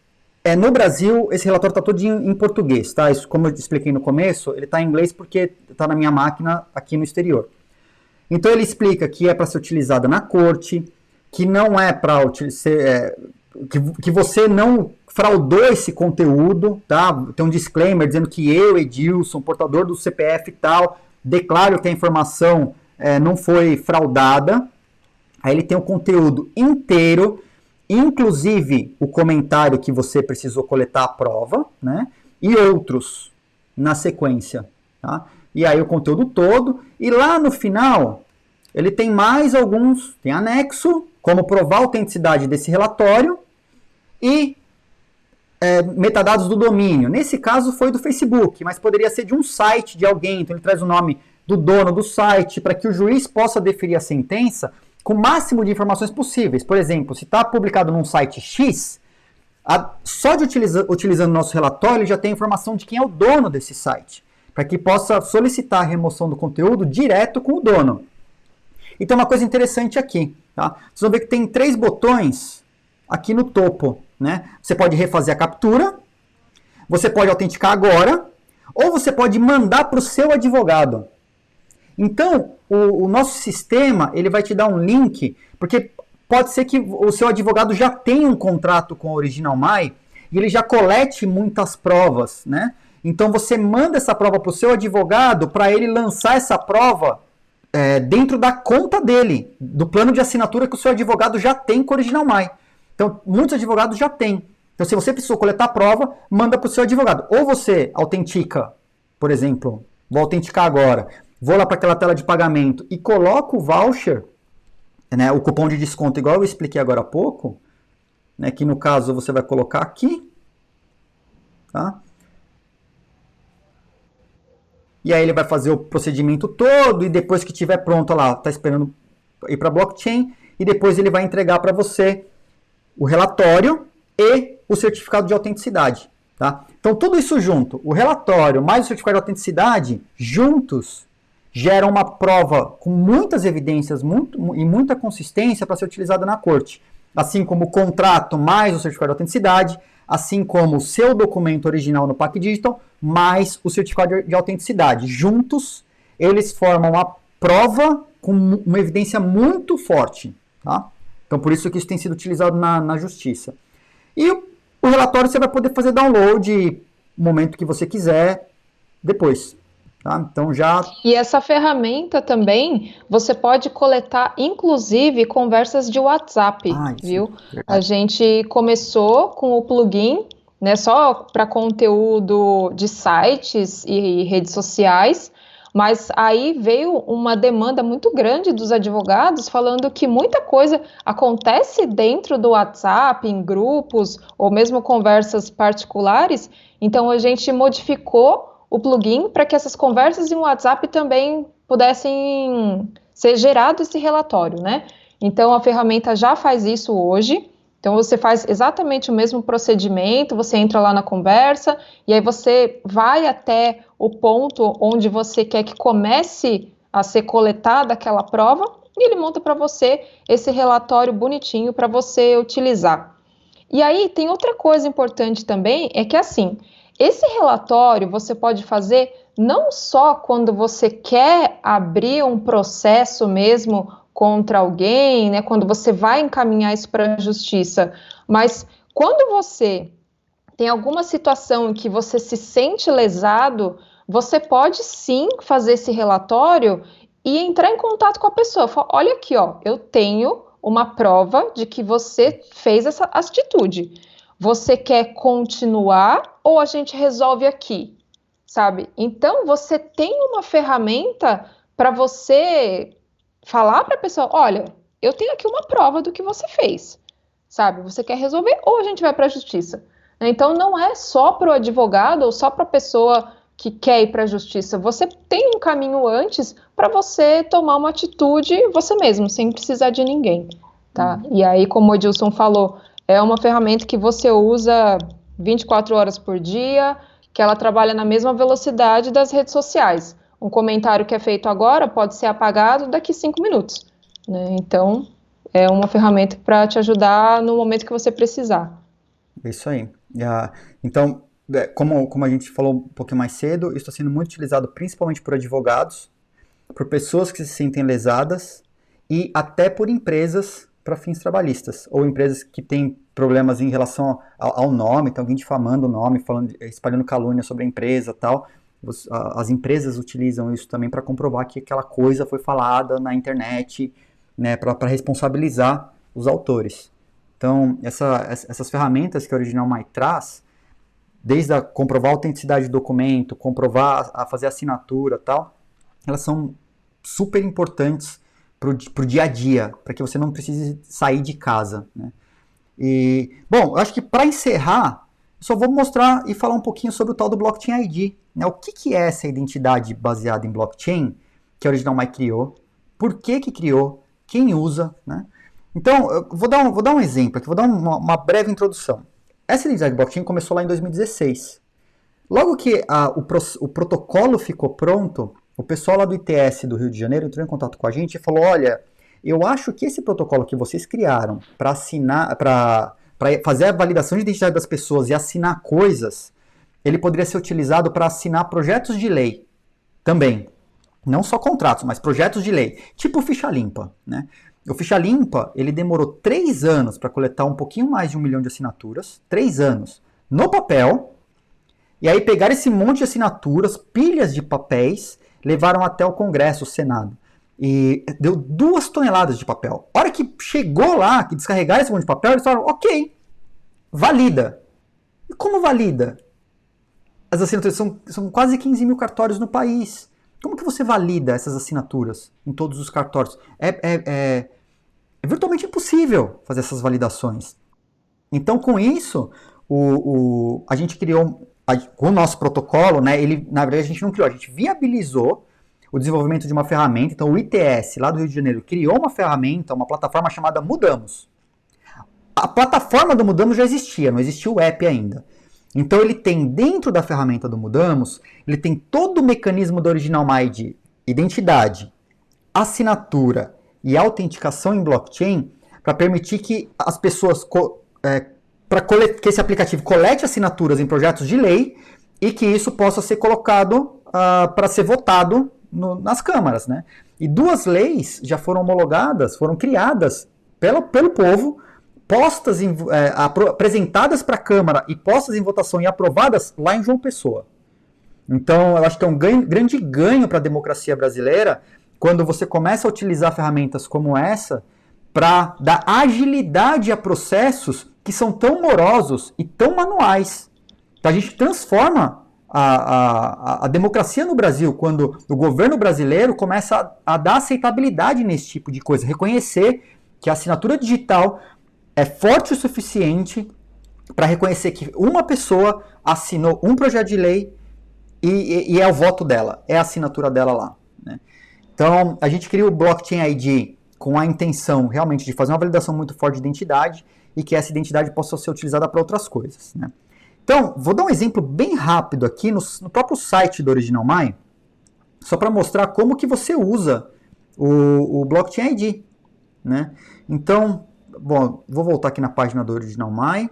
No Brasil, esse relatório está todo em português, tá? Isso, como eu expliquei no começo, ele está em inglês porque está na minha máquina aqui no exterior. Então ele explica que é para ser utilizada na corte, que não é para que você não fraudou esse conteúdo, tá? Tem um disclaimer dizendo que eu, Edilson, portador do CPF e tal, declaro que a informação não foi fraudada. Aí ele tem o conteúdo inteiro, inclusive o comentário que você precisou coletar a prova, né? E outros na sequência, tá? E aí o conteúdo todo. E lá no final, ele tem mais alguns, tem anexo, como provar a autenticidade desse relatório e metadados do domínio. Nesse caso foi do Facebook, mas poderia ser de um site de alguém. Então ele traz o nome do dono do site para que o juiz possa deferir a sentença com o máximo de informações possíveis. Por exemplo, se está publicado num site X, só de utilizando o nosso relatório, ele já tem informação de quem é o dono desse site, para que possa solicitar a remoção do conteúdo direto com o dono. E tem uma coisa interessante aqui, tá? Vocês vão ver que tem 3 botões aqui no topo, né? Você pode refazer a captura, você pode autenticar agora, ou você pode mandar para o seu advogado. Então, o nosso sistema, ele vai te dar um link, porque pode ser que o seu advogado já tenha um contrato com a Original My e ele já colete muitas provas, né? Então, você manda essa prova para o seu advogado para ele lançar essa prova dentro da conta dele, do plano de assinatura que o seu advogado já tem com a Original My. Então, muitos advogados já têm. Então, se você precisou coletar a prova, manda para o seu advogado. Ou você autentica, por exemplo, vou autenticar agora, vou lá para aquela tela de pagamento e coloco o voucher, né, o cupom de desconto, igual eu expliquei agora há pouco, né, que no caso você vai colocar aqui, tá? E aí ele vai fazer o procedimento todo e depois que estiver pronto lá, está esperando ir para a blockchain e depois ele vai entregar para você o relatório e o certificado de autenticidade, tá? Então tudo isso junto, o relatório mais o certificado de autenticidade, juntos, geram uma prova com muitas evidências e muita consistência para ser utilizada na corte. Assim como o contrato mais o certificado de autenticidade, assim como o seu documento original no PAC Digital, mais o certificado de autenticidade. Juntos, eles formam uma prova com uma evidência muito forte, tá? Então, por isso que isso tem sido utilizado na justiça. E o relatório você vai poder fazer download no momento que você quiser, depois. Tá? Então já... E essa ferramenta também, você pode coletar, inclusive, conversas de WhatsApp, viu? A gente começou com o plugin, né, só para conteúdo de sites e redes sociais, mas aí veio uma demanda muito grande dos advogados falando que muita coisa acontece dentro do WhatsApp, em grupos, ou mesmo conversas particulares, então a gente modificou o plugin para que essas conversas em WhatsApp também pudessem ser gerado esse relatório, né? Então, a ferramenta já faz isso hoje. Então, você faz exatamente o mesmo procedimento, você entra lá na conversa, e aí você vai até o ponto onde você quer que comece a ser coletada aquela prova, e ele monta para você esse relatório bonitinho para você utilizar. E aí, tem outra coisa importante também, é que assim, esse relatório você pode fazer não só quando você quer abrir um processo mesmo contra alguém, né, quando você vai encaminhar isso para a justiça, mas quando você tem alguma situação em que você se sente lesado, você pode sim fazer esse relatório e entrar em contato com a pessoa. Fala, olha aqui, ó, eu tenho uma prova de que você fez essa atitude. Você quer continuar ou a gente resolve aqui? Sabe? Então, você tem uma ferramenta para você falar para a pessoa, olha, eu tenho aqui uma prova do que você fez, sabe? Você quer resolver ou a gente vai para a justiça? Então, não é só para o advogado ou só para a pessoa que quer ir para a justiça. Você tem um caminho antes para você tomar uma atitude você mesmo, sem precisar de ninguém, tá? E aí, como o Edilson falou, é uma ferramenta que você usa 24 horas por dia, que ela trabalha na mesma velocidade das redes sociais. Um comentário que é feito agora pode ser apagado daqui 5 minutos, né? Então, é uma ferramenta para te ajudar no momento que você precisar. É isso aí. Então, como a gente falou um pouquinho mais cedo, isso está sendo muito utilizado principalmente por advogados, por pessoas que se sentem lesadas e até por empresas para fins trabalhistas, ou empresas que têm problemas em relação ao nome, tem alguém difamando o nome, espalhando calúnia sobre a empresa e tal. As empresas utilizam isso também para comprovar que aquela coisa foi falada na internet, né, para responsabilizar os autores. Então, essas ferramentas que a Original My traz, desde a comprovar a autenticidade do documento, comprovar a fazer assinatura e tal, elas são super importantes para o dia a dia, para que você não precise sair de casa, né? E, bom, eu acho que para encerrar, só vou mostrar e falar um pouquinho sobre o tal do Blockchain ID, né? O que é essa identidade baseada em blockchain que a Original My criou, por que criou, quem usa, né? Então, eu vou dar um exemplo aqui, vou dar uma breve introdução. Essa identidade blockchain começou lá em 2016. Logo que o protocolo ficou pronto, o pessoal lá do ITS do Rio de Janeiro entrou em contato com a gente e falou, olha, eu acho que esse protocolo que vocês criaram para assinar, para fazer a validação de identidade das pessoas e assinar coisas, ele poderia ser utilizado para assinar projetos de lei também. Não só contratos, mas projetos de lei, tipo ficha limpa, né? O Ficha Limpa, ele demorou 3 anos para coletar um pouquinho mais de 1 milhão de assinaturas, 3 anos, no papel, e aí pegaram esse monte de assinaturas, pilhas de papéis, levaram até o Congresso, o Senado, e deu 2 toneladas de papel. A hora que chegou lá, que descarregaram esse monte de papel, eles falaram, ok, valida. E como valida? As assinaturas são quase 15 mil cartórios no país. Como que você valida essas assinaturas em todos os cartórios? É virtualmente impossível fazer essas validações. Então, com isso, a gente criou, com o nosso protocolo, né, na verdade a gente não criou, a gente viabilizou o desenvolvimento de uma ferramenta. Então, o ITS, lá do Rio de Janeiro, criou uma ferramenta, uma plataforma chamada Mudamos. A plataforma do Mudamos já existia, não existia o app ainda. Então, ele tem dentro da ferramenta do Mudamos, ele tem todo o mecanismo do Original My de identidade, assinatura e autenticação em blockchain para permitir que as pessoas, que esse aplicativo colete assinaturas em projetos de lei e que isso possa ser colocado para ser votado nas câmaras, né? E 2 leis já foram homologadas, foram criadas pelo povo, postas apresentadas para a Câmara e postas em votação e aprovadas lá em João Pessoa. Então, eu acho que é um grande ganho para a democracia brasileira quando você começa a utilizar ferramentas como essa para dar agilidade a processos que são tão morosos e tão manuais. Então, a gente transforma a democracia no Brasil quando o governo brasileiro começa a dar aceitabilidade nesse tipo de coisa, reconhecer que a assinatura digital é forte o suficiente para reconhecer que uma pessoa assinou um projeto de lei e é o voto dela, é a assinatura dela lá, né? Então, a gente cria o Blockchain ID com a intenção realmente de fazer uma validação muito forte de identidade e que essa identidade possa ser utilizada para outras coisas, né? Então, vou dar um exemplo bem rápido aqui no próprio site do Original My, só para mostrar como que você usa o Blockchain ID, né? Então, bom, vou voltar aqui na página do Original My.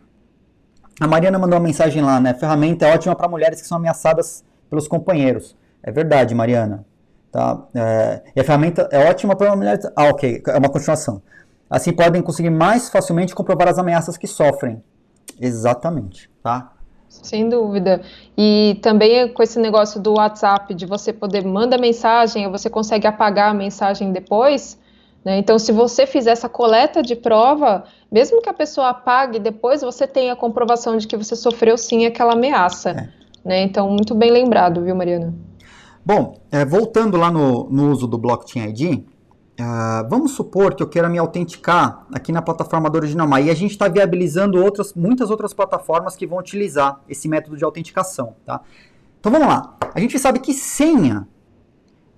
A Mariana mandou uma mensagem lá, né? Ferramenta é ótima para mulheres que são ameaçadas pelos companheiros. É verdade, Mariana. Tá? E a ferramenta é ótima para mulheres... Ah, ok, é uma continuação. Assim podem conseguir mais facilmente comprovar as ameaças que sofrem. Exatamente, tá? Sem dúvida. E também com esse negócio do WhatsApp, de você poder mandar mensagem, ou você consegue apagar a mensagem depois, né? Então, se você fizer essa coleta de prova, mesmo que a pessoa apague depois, você tem a comprovação de que você sofreu sim aquela ameaça, né? Então, muito bem lembrado, viu, Mariana? Bom, voltando lá no uso do Blockchain ID, vamos supor que eu queira me autenticar aqui na plataforma do Original My, e a gente está viabilizando muitas outras plataformas que vão utilizar esse método de autenticação, tá? Então vamos lá. A gente sabe que senha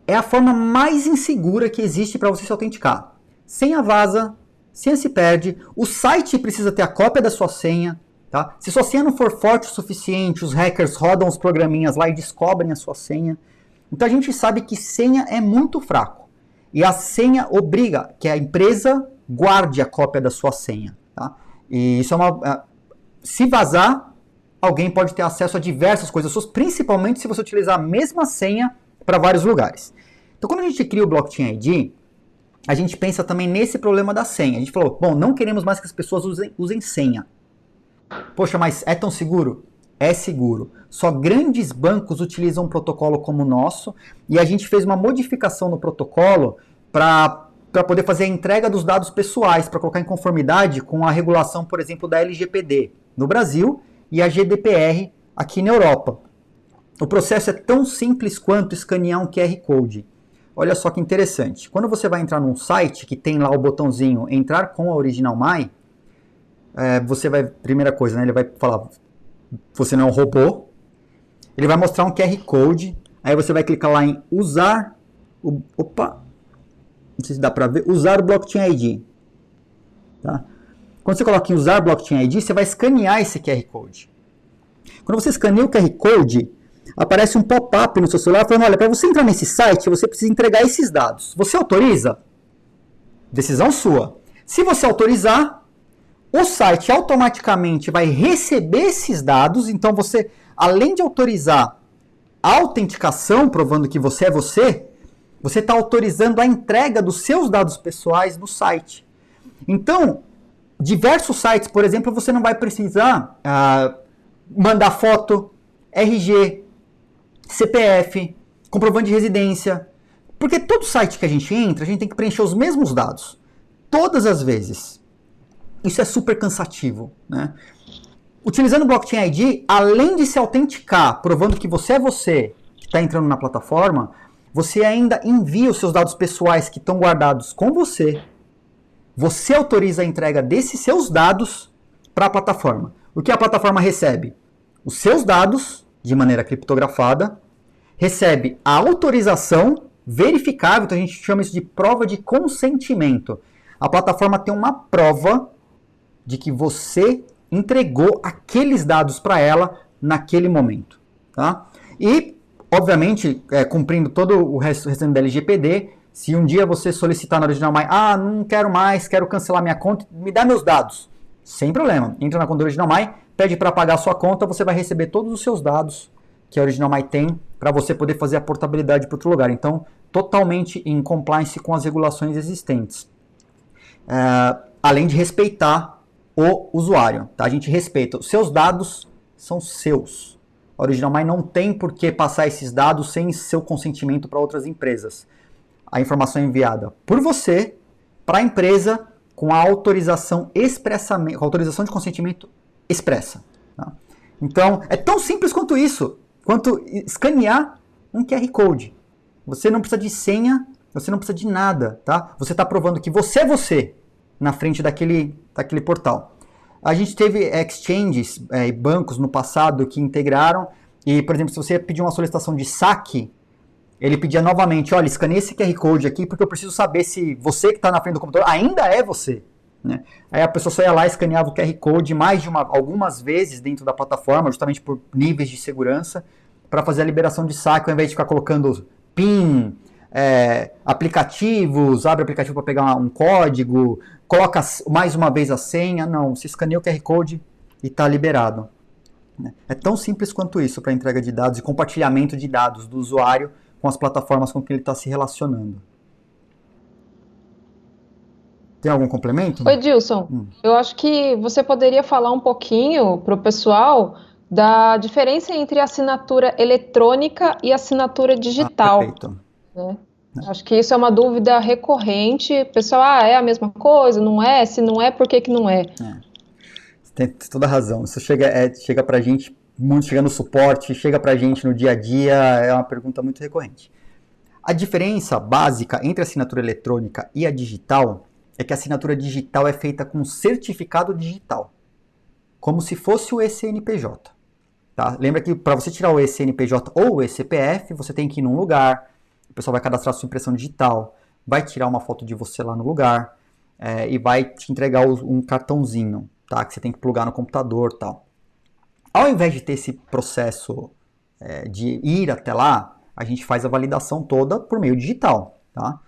é a forma mais insegura que existe para você se autenticar. Senha vaza, senha se perde, o site precisa ter a cópia da sua senha, tá? Se sua senha não for forte o suficiente, os hackers rodam os programinhas lá e descobrem a sua senha. Então a gente sabe que senha é muito fraco. E a senha obriga que a empresa guarde a cópia da sua senha, tá? E isso se vazar, alguém pode ter acesso a diversas coisas suas, principalmente se você utilizar a mesma senha para vários lugares. Então quando a gente cria o Blockchain ID, a gente pensa também nesse problema da senha. A gente falou, bom, não queremos mais que as pessoas usem senha. Poxa, mas é tão seguro? É seguro. Só grandes bancos utilizam um protocolo como o nosso, e a gente fez uma modificação no protocolo para poder fazer a entrega dos dados pessoais, para colocar em conformidade com a regulação, por exemplo, da LGPD no Brasil e a GDPR aqui na Europa. O processo é tão simples quanto escanear um QR Code. Olha só que interessante. Quando você vai entrar num site que tem lá o botãozinho entrar com a Original My, você vai, primeira coisa, né, ele vai falar, você não é um robô, ele vai mostrar um QR Code, aí você vai clicar lá em usar não sei se dá para ver, usar o Blockchain ID. Tá? Quando você coloca em usar Blockchain ID, você vai escanear esse QR Code. Quando você escaneia o QR Code, aparece um pop-up no seu celular falando, olha, para você entrar nesse site, você precisa entregar esses dados. Você autoriza? Decisão sua. Se você autorizar, o site automaticamente vai receber esses dados, então você, além de autorizar a autenticação, provando que você é você está autorizando a entrega dos seus dados pessoais no site. Então, diversos sites, por exemplo, você não vai precisar mandar foto, RG, CPF, comprovante de residência, porque todo site que a gente entra, a gente tem que preencher os mesmos dados, todas as vezes. Isso é super cansativo, né? Utilizando o Blockchain ID, além de se autenticar, provando que você que está entrando na plataforma, você ainda envia os seus dados pessoais que estão guardados com você. Você autoriza a entrega desses seus dados para a plataforma. O que a plataforma recebe? Os seus dados, de maneira criptografada, recebe a autorização verificável, então a gente chama isso de prova de consentimento. A plataforma tem uma prova de que você entregou aqueles dados para ela naquele momento. Tá? E, obviamente, cumprindo todo o restante da LGPD, se um dia você solicitar na Original My, não quero mais, quero cancelar minha conta, me dá meus dados. Sem problema. Entra na conta do Original My, pede para pagar a sua conta, você vai receber todos os seus dados que a Original My tem para você poder fazer a portabilidade para outro lugar. Então, totalmente em compliance com as regulações existentes. Além de respeitar o usuário, tá? A gente respeita. Os seus dados são seus. A Original My não tem por que passar esses dados sem seu consentimento para outras empresas. A informação é enviada por você para a empresa com a autorização expressamente, com a autorização de consentimento expressa. Tá? Então, é tão simples quanto isso, quanto escanear um QR Code. Você não precisa de senha, você não precisa de nada, tá? Você está provando que você é você na frente daquele portal. A gente teve exchanges e bancos no passado que integraram, e, por exemplo, se você pedir uma solicitação de saque, ele pedia novamente, olha, escaneie esse QR Code aqui, porque eu preciso saber se você que está na frente do computador ainda é você. Né? Aí a pessoa só ia lá e escaneava o QR Code algumas vezes dentro da plataforma, justamente por níveis de segurança, para fazer a liberação de saque, ao invés de ficar colocando PIN, aplicativos, abre aplicativo para pegar um código, coloca mais uma vez a senha. Não, você escaneia o QR Code e está liberado. É tão simples quanto isso para entrega de dados e compartilhamento de dados do usuário com as plataformas com que ele está se relacionando. Tem algum complemento? Oi, Dilson. Eu acho que você poderia falar um pouquinho para o pessoal da diferença entre assinatura eletrônica e assinatura digital, Perfeito. né? Acho que isso é uma dúvida recorrente. Pessoal, é a mesma coisa? Não é? Se não é, por que que não é? Você tem toda a razão. Isso chega pra gente, chega no suporte, chega pra gente no dia a dia, é uma pergunta muito recorrente. A diferença básica entre a assinatura eletrônica e a digital é que a assinatura digital é feita com certificado digital, como se fosse o ECNPJ. Tá? Lembra que para você tirar o ECNPJ ou o CPF, você tem que ir num lugar, o pessoal vai cadastrar sua impressão digital, vai tirar uma foto de você lá no lugar e vai te entregar um cartãozinho, tá? Que você tem que plugar no computador e tal. Ao invés de ter esse processo de ir até lá, a gente faz a validação toda por meio digital. Tá?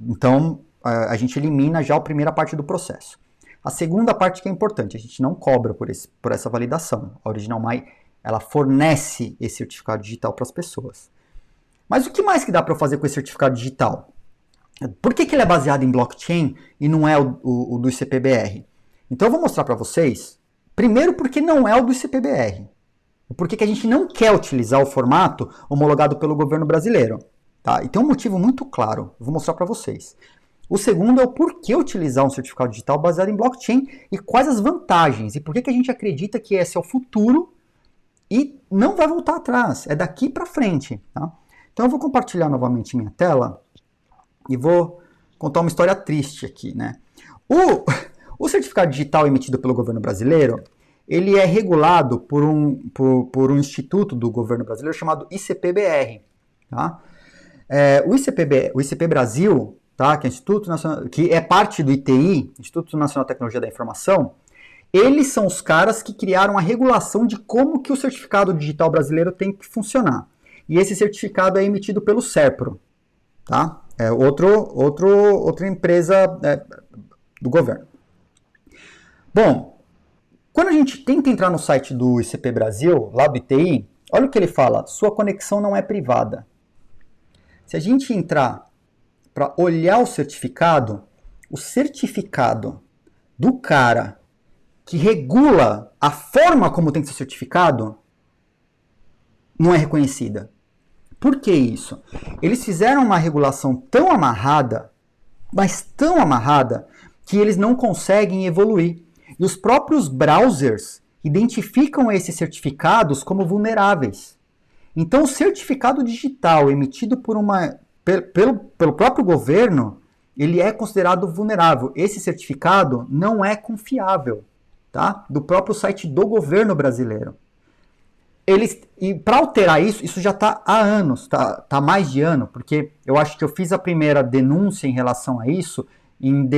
Então, a gente elimina já a primeira parte do processo. A segunda parte que é importante, a gente não cobra por essa validação. A Original My, ela fornece esse certificado digital para as pessoas. Mas o que mais que dá para eu fazer com esse certificado digital? Por que ele é baseado em blockchain e não é o do ICP-BR? Então eu vou mostrar para vocês, primeiro porque não é o do ICP-BR. Por que a gente não quer utilizar o formato homologado pelo governo brasileiro. Tá? E tem um motivo muito claro, eu vou mostrar para vocês. O segundo é o porquê utilizar um certificado digital baseado em blockchain e quais as vantagens e por que a gente acredita que esse é o futuro e não vai voltar atrás, é daqui para frente. Tá? Então eu vou compartilhar novamente minha tela e vou contar uma história triste aqui. Né? O certificado digital emitido pelo governo brasileiro, ele é regulado por um instituto do governo brasileiro chamado ICP-BR. Tá? O ICP Brasil, tá? Que é Instituto Nacional, que é parte do ITI, Instituto Nacional de Tecnologia da Informação, eles são os caras que criaram a regulação de como que o certificado digital brasileiro tem que funcionar. E esse certificado é emitido pelo SERPRO, tá? É outra empresa do governo. Bom, quando a gente tenta entrar no site do ICP Brasil, lá do ITI, olha o que ele fala, sua conexão não é privada. Se a gente entrar para olhar o certificado do cara que regula a forma como tem que ser certificado não é reconhecida. Por que isso? Eles fizeram uma regulação tão amarrada, mas tão amarrada, que eles não conseguem evoluir. E os próprios browsers identificam esses certificados como vulneráveis. Então, o certificado digital emitido pelo próprio governo, ele é considerado vulnerável. Esse certificado não é confiável, tá? Do próprio site do governo brasileiro. E para alterar isso já está há anos, tá há mais de ano, porque eu acho que eu fiz a primeira denúncia em relação a isso em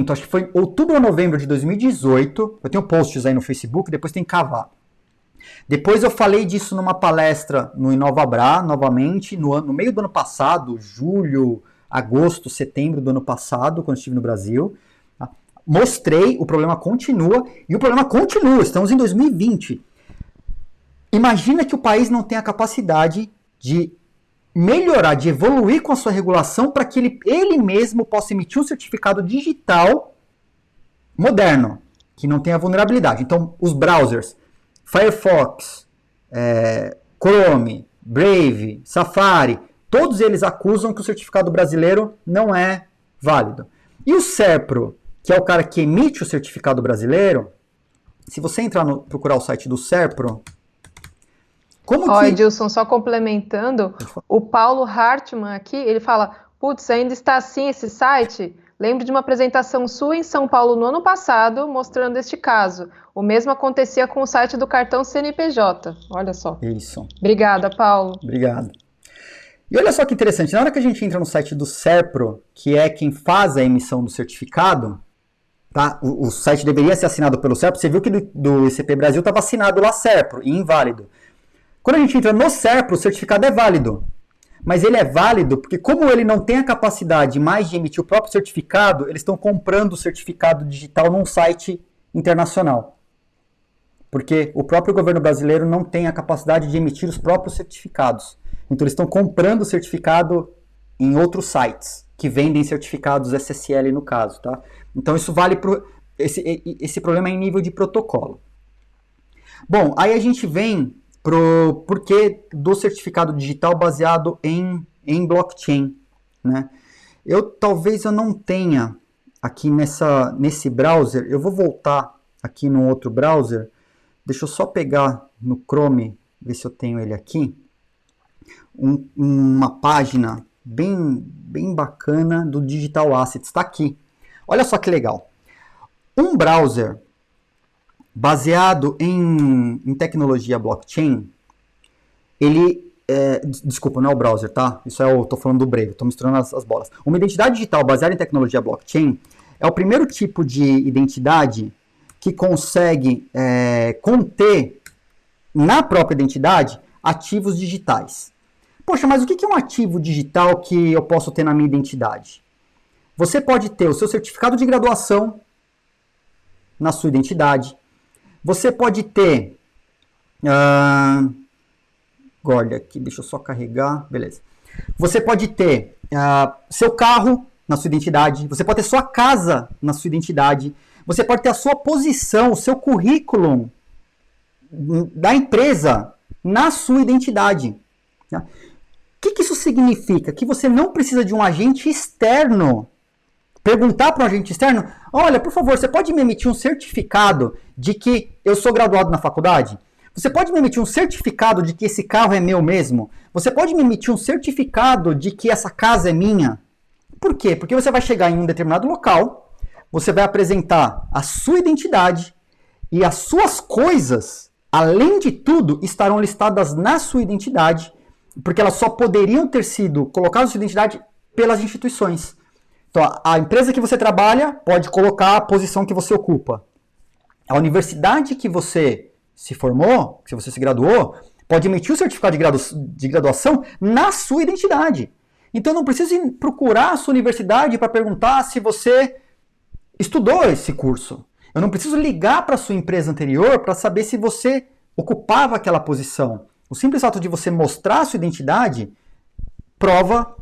acho que foi outubro ou novembro de 2018. Eu tenho posts aí no Facebook, depois tem que cavar. Depois eu falei disso numa palestra no Inovabra, novamente, no meio do ano passado, julho, agosto, setembro do ano passado, quando eu estive no Brasil. Tá? Mostrei, o problema continua, e o problema continua, estamos em 2020. Imagina que o país não tem a capacidade de melhorar, de evoluir com a sua regulação para que ele mesmo possa emitir um certificado digital moderno, que não tenha vulnerabilidade. Então, os browsers Firefox, Chrome, Brave, Safari, todos eles acusam que o certificado brasileiro não é válido. E o SERPRO, que é o cara que emite o certificado brasileiro, se você entrar procurar o site do SERPRO, Edilson, só complementando, o Paulo Hartmann aqui, ele fala, putz, ainda está assim esse site? Lembro de uma apresentação sua em São Paulo no ano passado, mostrando este caso. O mesmo acontecia com o site do cartão CNPJ. Olha só. Isso. Obrigada, Paulo. Obrigado. E olha só que interessante, na hora que a gente entra no site do SERPRO, que é quem faz a emissão do certificado, tá? O site deveria ser assinado pelo SERPRO, você viu que do ICP Brasil estava assinado lá SERPRO e inválido. Quando a gente entra no SERPRO, o certificado é válido. Mas ele é válido porque, como ele não tem a capacidade mais de emitir o próprio certificado, eles estão comprando o certificado digital num site internacional. Porque o próprio governo brasileiro não tem a capacidade de emitir os próprios certificados. Então eles estão comprando o certificado em outros sites, que vendem certificados SSL no caso, tá? Então isso vale para... Esse problema é em nível de protocolo. Bom, aí a gente vem pro porquê do certificado digital baseado em blockchain, né? Talvez eu não tenha aqui nesse browser, eu vou voltar aqui no outro browser, deixa eu só pegar no Chrome, ver se eu tenho ele aqui, uma página bem bacana do Digital Assets, está aqui. Olha só que legal. Um browser baseado em tecnologia blockchain, desculpa, não é o browser, tá? Isso eu tô falando do Brave, tô misturando as bolas. Uma identidade digital baseada em tecnologia blockchain é o primeiro tipo de identidade que consegue conter na própria identidade ativos digitais. Poxa, mas o que é um ativo digital que eu posso ter na minha identidade? Você pode ter o seu certificado de graduação na sua identidade. Você pode ter... Guarda aqui, deixa eu só carregar. Beleza. Você pode ter seu carro na sua identidade. Você pode ter sua casa na sua identidade. Você pode ter a sua posição, o seu currículo da empresa na sua identidade. Tá? O que isso significa? Que você não precisa de um agente externo. Perguntar para um agente externo, olha, por favor, você pode me emitir um certificado de que eu sou graduado na faculdade? Você pode me emitir um certificado de que esse carro é meu mesmo? Você pode me emitir um certificado de que essa casa é minha? Por quê? Porque você vai chegar em um determinado local, você vai apresentar a sua identidade e as suas coisas, além de tudo, estarão listadas na sua identidade, porque elas só poderiam ter sido colocadas na sua identidade pelas instituições. Então, a empresa que você trabalha pode colocar a posição que você ocupa. A universidade que você se formou, que você se graduou, pode emitir o certificado de graduação na sua identidade. Então, não precisa procurar a sua universidade para perguntar se você estudou esse curso. Eu não preciso ligar para a sua empresa anterior para saber se você ocupava aquela posição. O simples fato de você mostrar a sua identidade prova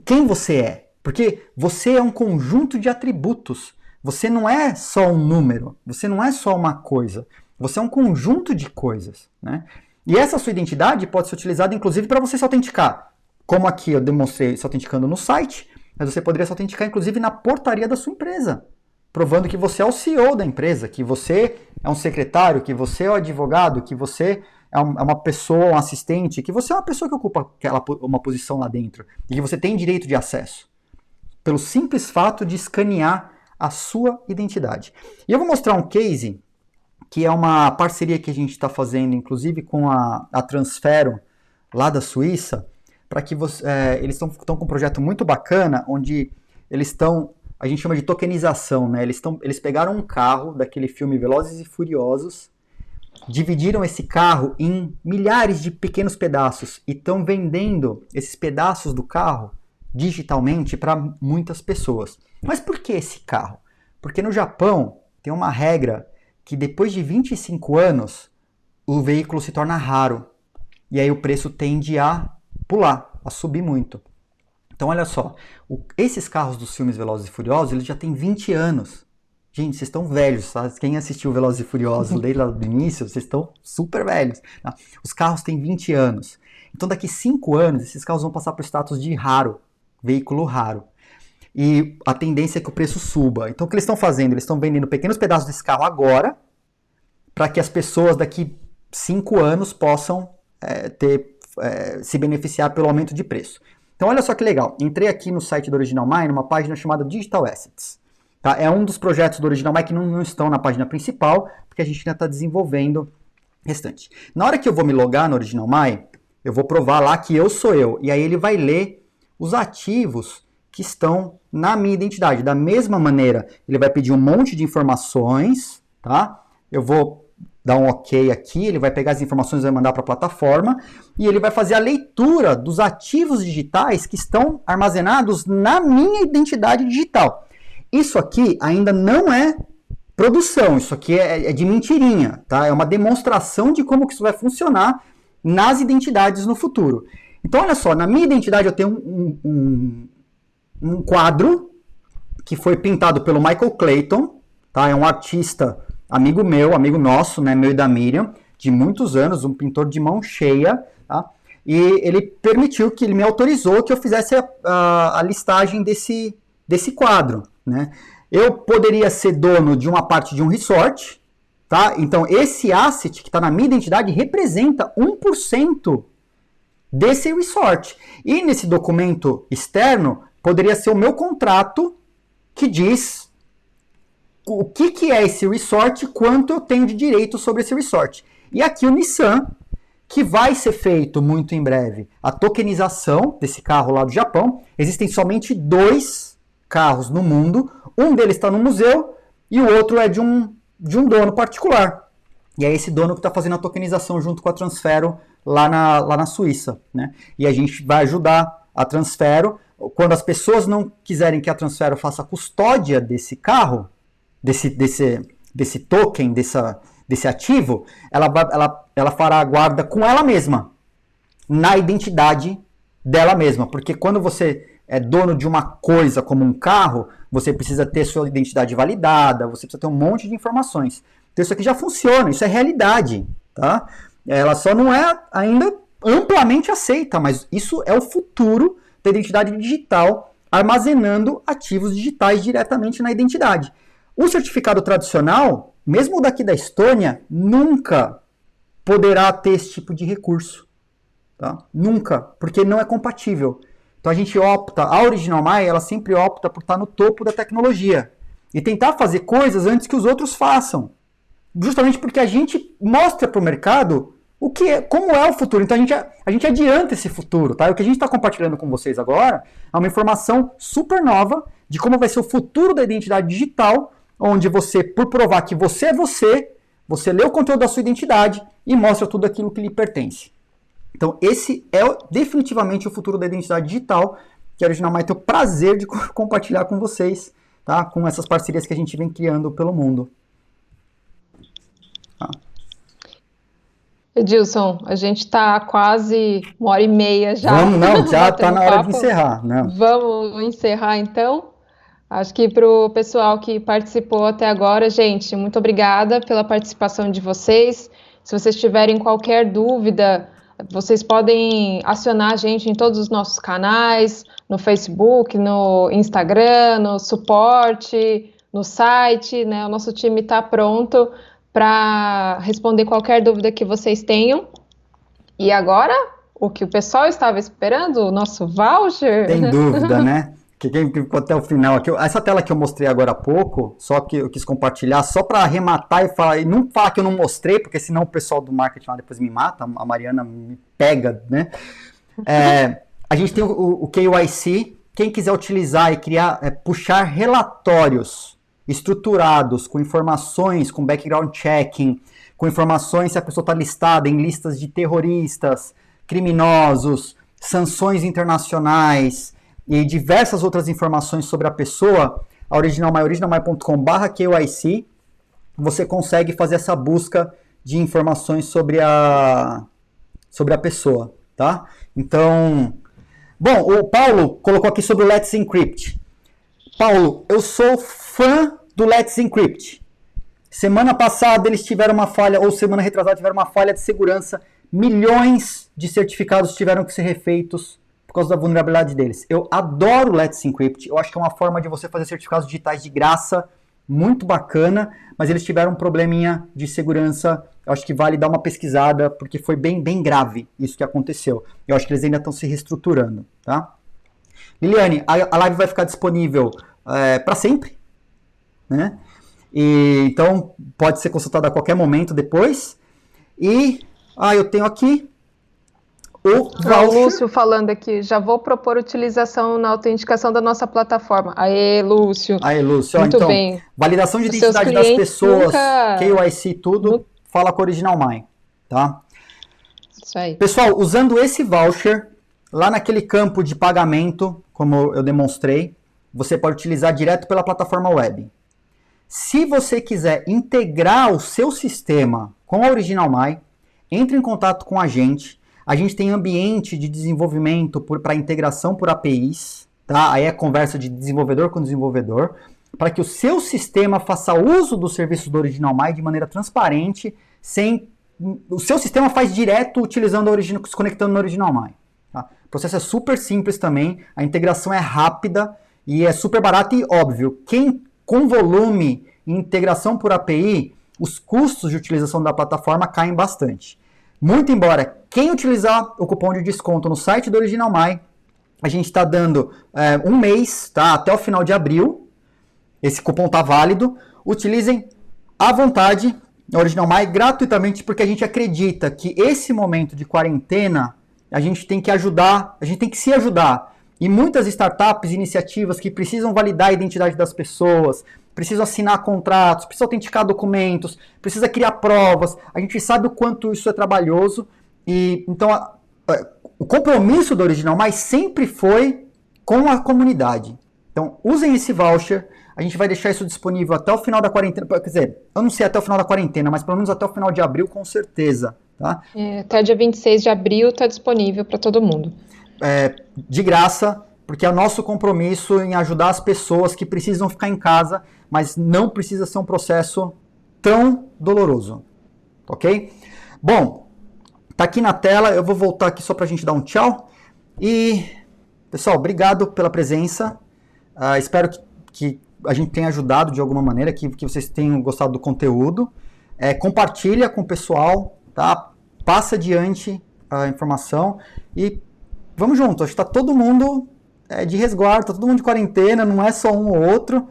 quem você é. Porque você é um conjunto de atributos. Você não é só um número. Você não é só uma coisa. Você é um conjunto de coisas, né? E essa sua identidade pode ser utilizada, inclusive, para você se autenticar. Como aqui eu demonstrei se autenticando no site, mas você poderia se autenticar, inclusive, na portaria da sua empresa. Provando que você é o CEO da empresa, que você é um secretário, que você é o advogado, que você é uma pessoa, um assistente, que você é uma pessoa que ocupa uma posição lá dentro. E que você tem direito de acesso. Pelo simples fato de escanear a sua identidade. E eu vou mostrar um case, que é uma parceria que a gente está fazendo, inclusive com a Transfero, lá da Suíça, para que eles estão com um projeto muito bacana, onde eles estão, a gente chama de tokenização, né? Eles pegaram um carro daquele filme Velozes e Furiosos, dividiram esse carro em milhares de pequenos pedaços e estão vendendo esses pedaços do carro digitalmente para muitas pessoas. Mas por que esse carro? Porque no Japão tem uma regra que depois de 25 anos o veículo se torna raro. E aí o preço tende a pular, a subir muito. Então olha só, esses carros dos filmes Velozes e Furiosos, eles já têm 20 anos. Gente, vocês estão velhos, tá? Quem assistiu Velozes e Furiosos desde lá do início, vocês estão super velhos. Tá? Os carros têm 20 anos. Então daqui 5 anos, esses carros vão passar para o status de raro, veículo raro. E a tendência é que o preço suba. Então o que eles estão fazendo? Eles estão vendendo pequenos pedaços desse carro agora, para que as pessoas daqui 5 anos possam se beneficiar pelo aumento de preço. Então, olha só que legal. Entrei aqui no site do Original My, numa página chamada Digital Assets. Tá? É um dos projetos do Original My que não estão na página principal, porque a gente ainda está desenvolvendo o restante. Na hora que eu vou me logar no Original My, eu vou provar lá que eu sou eu. E aí ele vai ler os ativos que estão na minha identidade. Da mesma maneira, ele vai pedir um monte de informações, tá? Eu vou dar um OK aqui, ele vai pegar as informações e vai mandar para a plataforma, e ele vai fazer a leitura dos ativos digitais que estão armazenados na minha identidade digital. Isso aqui ainda não é produção, isso aqui é de mentirinha, tá? É uma demonstração de como que isso vai funcionar nas identidades no futuro. Então, olha só, na minha identidade eu tenho um quadro que foi pintado pelo Michael Clayton, tá? É um artista amigo meu, amigo nosso, né, meu e da Miriam, de muitos anos, um pintor de mão cheia, tá? E ele me autorizou que eu fizesse a listagem desse quadro, né? Eu poderia ser dono de uma parte de um resort, tá? Então, esse asset que está na minha identidade representa 1% desse resort. E nesse documento externo, poderia ser o meu contrato que diz o que é esse resort, quanto eu tenho de direito sobre esse resort. E aqui o Nissan, que vai ser feito muito em breve a tokenização desse carro lá do Japão. Existem somente 2 carros no mundo, um deles está no museu e o outro é de um dono particular. E é esse dono que está fazendo a tokenização junto com a Transfero lá na Suíça, né? E a gente vai ajudar a Transfero. Quando as pessoas não quiserem que a Transfero faça a custódia desse carro, desse token, desse ativo, ela fará a guarda com ela mesma, na identidade dela mesma. Porque quando você é dono de uma coisa como um carro, você precisa ter sua identidade validada, você precisa ter um monte de informações. Então isso aqui já funciona, isso é realidade, tá? Ela só não é ainda amplamente aceita, mas isso é o futuro da identidade digital, armazenando ativos digitais diretamente na identidade. O certificado tradicional, mesmo o daqui da Estônia, nunca poderá ter esse tipo de recurso. Tá? Nunca, porque não é compatível. Então a gente opta, a Original My, ela sempre opta por estar no topo da tecnologia e tentar fazer coisas antes que os outros façam. Justamente porque a gente mostra para o mercado como é o futuro. Então a gente adianta esse futuro. Tá? O que a gente está compartilhando com vocês agora é uma informação super nova de como vai ser o futuro da identidade digital, onde você, por provar que você é você lê o conteúdo da sua identidade e mostra tudo aquilo que lhe pertence. Então esse é definitivamente o futuro da identidade digital, que a Original My tem o prazer de compartilhar com vocês, tá? Com essas parcerias que a gente vem criando pelo mundo. Tá? Edilson, a gente está quase 1h30 já. Já está na hora papo. de encerrar. Não. Vamos encerrar então? Acho que para o pessoal que participou até agora, gente, muito obrigada pela participação de vocês. Se vocês tiverem qualquer dúvida, vocês podem acionar a gente em todos os nossos canais, no Facebook, no Instagram, no suporte, no site, né? O nosso time está pronto para responder qualquer dúvida que vocês tenham. E agora, o que o pessoal estava esperando, o nosso voucher? Tem dúvida, né? Que quem ficou até o final aqui, essa tela que eu mostrei agora há pouco, só que eu quis compartilhar, só para arrematar e não falar que eu não mostrei, porque senão o pessoal do marketing lá depois me mata, a Mariana me pega, né? A gente tem o KYC, quem quiser utilizar e criar, puxar relatórios estruturados, com informações, com background checking, com informações se a pessoa está listada em listas de terroristas, criminosos, sanções internacionais, e diversas outras informações sobre a pessoa, a originalmy.com/KYC, você consegue fazer essa busca de informações sobre a pessoa, tá? Então, bom, o Paulo colocou aqui sobre o Let's Encrypt. Paulo, eu sou fã do Let's Encrypt. Semana passada eles tiveram uma falha, ou semana retrasada tiveram uma falha de segurança, milhões de certificados tiveram que ser refeitos por causa da vulnerabilidade deles. Eu adoro o Let's Encrypt, eu acho que é uma forma de você fazer certificados digitais de graça, muito bacana, mas eles tiveram um probleminha de segurança, eu acho que vale dar uma pesquisada, porque foi bem grave isso que aconteceu. Eu acho que eles ainda estão se reestruturando, tá? Liliane, a live vai ficar disponível para sempre, né? E, então, pode ser consultada a qualquer momento depois. E, eu tenho aqui o O voucher. Lúcio falando aqui, já vou propor utilização na autenticação da nossa plataforma. Aê, Lúcio. Aí, Lúcio, Muito então, bem. validação de Os seus identidade das clientes pessoas, nunca... KYC, tudo, fala com a Original My, tá? Isso aí. Pessoal, usando esse voucher, lá naquele campo de pagamento, como eu demonstrei, você pode utilizar direto pela plataforma web. Se você quiser integrar o seu sistema com a Original My, entre em contato com a gente. A gente tem ambiente de desenvolvimento para integração por APIs, tá? Aí é conversa de desenvolvedor com desenvolvedor, para que o seu sistema faça uso do serviço do Original My de maneira transparente, sem... O seu sistema faz direto utilizando se conectando no Original My. Tá? O processo é super simples também, a integração é rápida e é super barata e óbvio. Quem com volume e integração por API, os custos de utilização da plataforma caem bastante. Muito embora, quem utilizar o cupom de desconto no site do Original My, a gente está dando um mês, tá? Até o final de abril. Esse cupom está válido. Utilizem à vontade o Original My gratuitamente, porque a gente acredita que esse momento de quarentena, a gente tem que ajudar, a gente tem que se ajudar. E muitas startups, iniciativas que precisam validar a identidade das pessoas, precisam assinar contratos, precisam autenticar documentos, precisa criar provas. A gente sabe o quanto isso é trabalhoso. E então o compromisso do Original My sempre foi com a comunidade. Então usem esse voucher. A gente vai deixar isso disponível até o final da quarentena. Quer dizer, eu não sei até o final da quarentena, mas pelo menos até o final de abril, com certeza. Tá? Até dia 26 de abril está disponível para todo mundo. De graça, porque é o nosso compromisso em ajudar as pessoas que precisam ficar em casa, mas não precisa ser um processo tão doloroso, ok? Bom, tá aqui na tela, eu vou voltar aqui só pra gente dar um tchau. E, pessoal, obrigado pela presença. Espero que a gente tenha ajudado de alguma maneira, que vocês tenham gostado do conteúdo. Compartilha com o pessoal, tá? Passa adiante a informação e vamos junto. Acho que tá todo mundo de resguardo, tá todo mundo de quarentena, não é só um ou outro.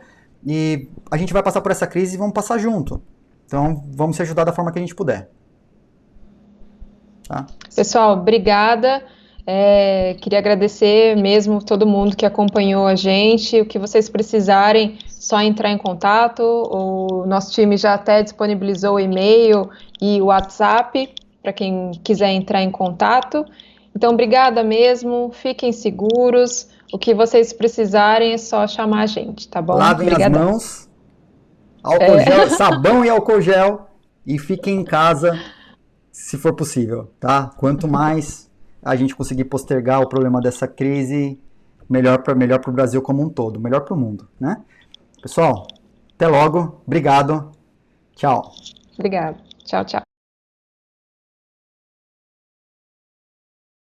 E a gente vai passar por essa crise e vamos passar junto. Então, vamos se ajudar da forma que a gente puder. Tá? Pessoal, obrigada. Queria agradecer mesmo todo mundo que acompanhou a gente. O que vocês precisarem, só entrar em contato. O nosso time já até disponibilizou o e-mail e o WhatsApp para quem quiser entrar em contato. Então, obrigada mesmo. Fiquem seguros. O que vocês precisarem é só chamar a gente, tá bom? Lavem Obrigadão. as mãos, álcool gel, sabão e álcool gel, e fiquem em casa se for possível, tá? Quanto mais a gente conseguir postergar o problema dessa crise, melhor para o Brasil como um todo, melhor para o mundo, né? Pessoal, até logo, obrigado, tchau. Obrigada. Tchau, tchau.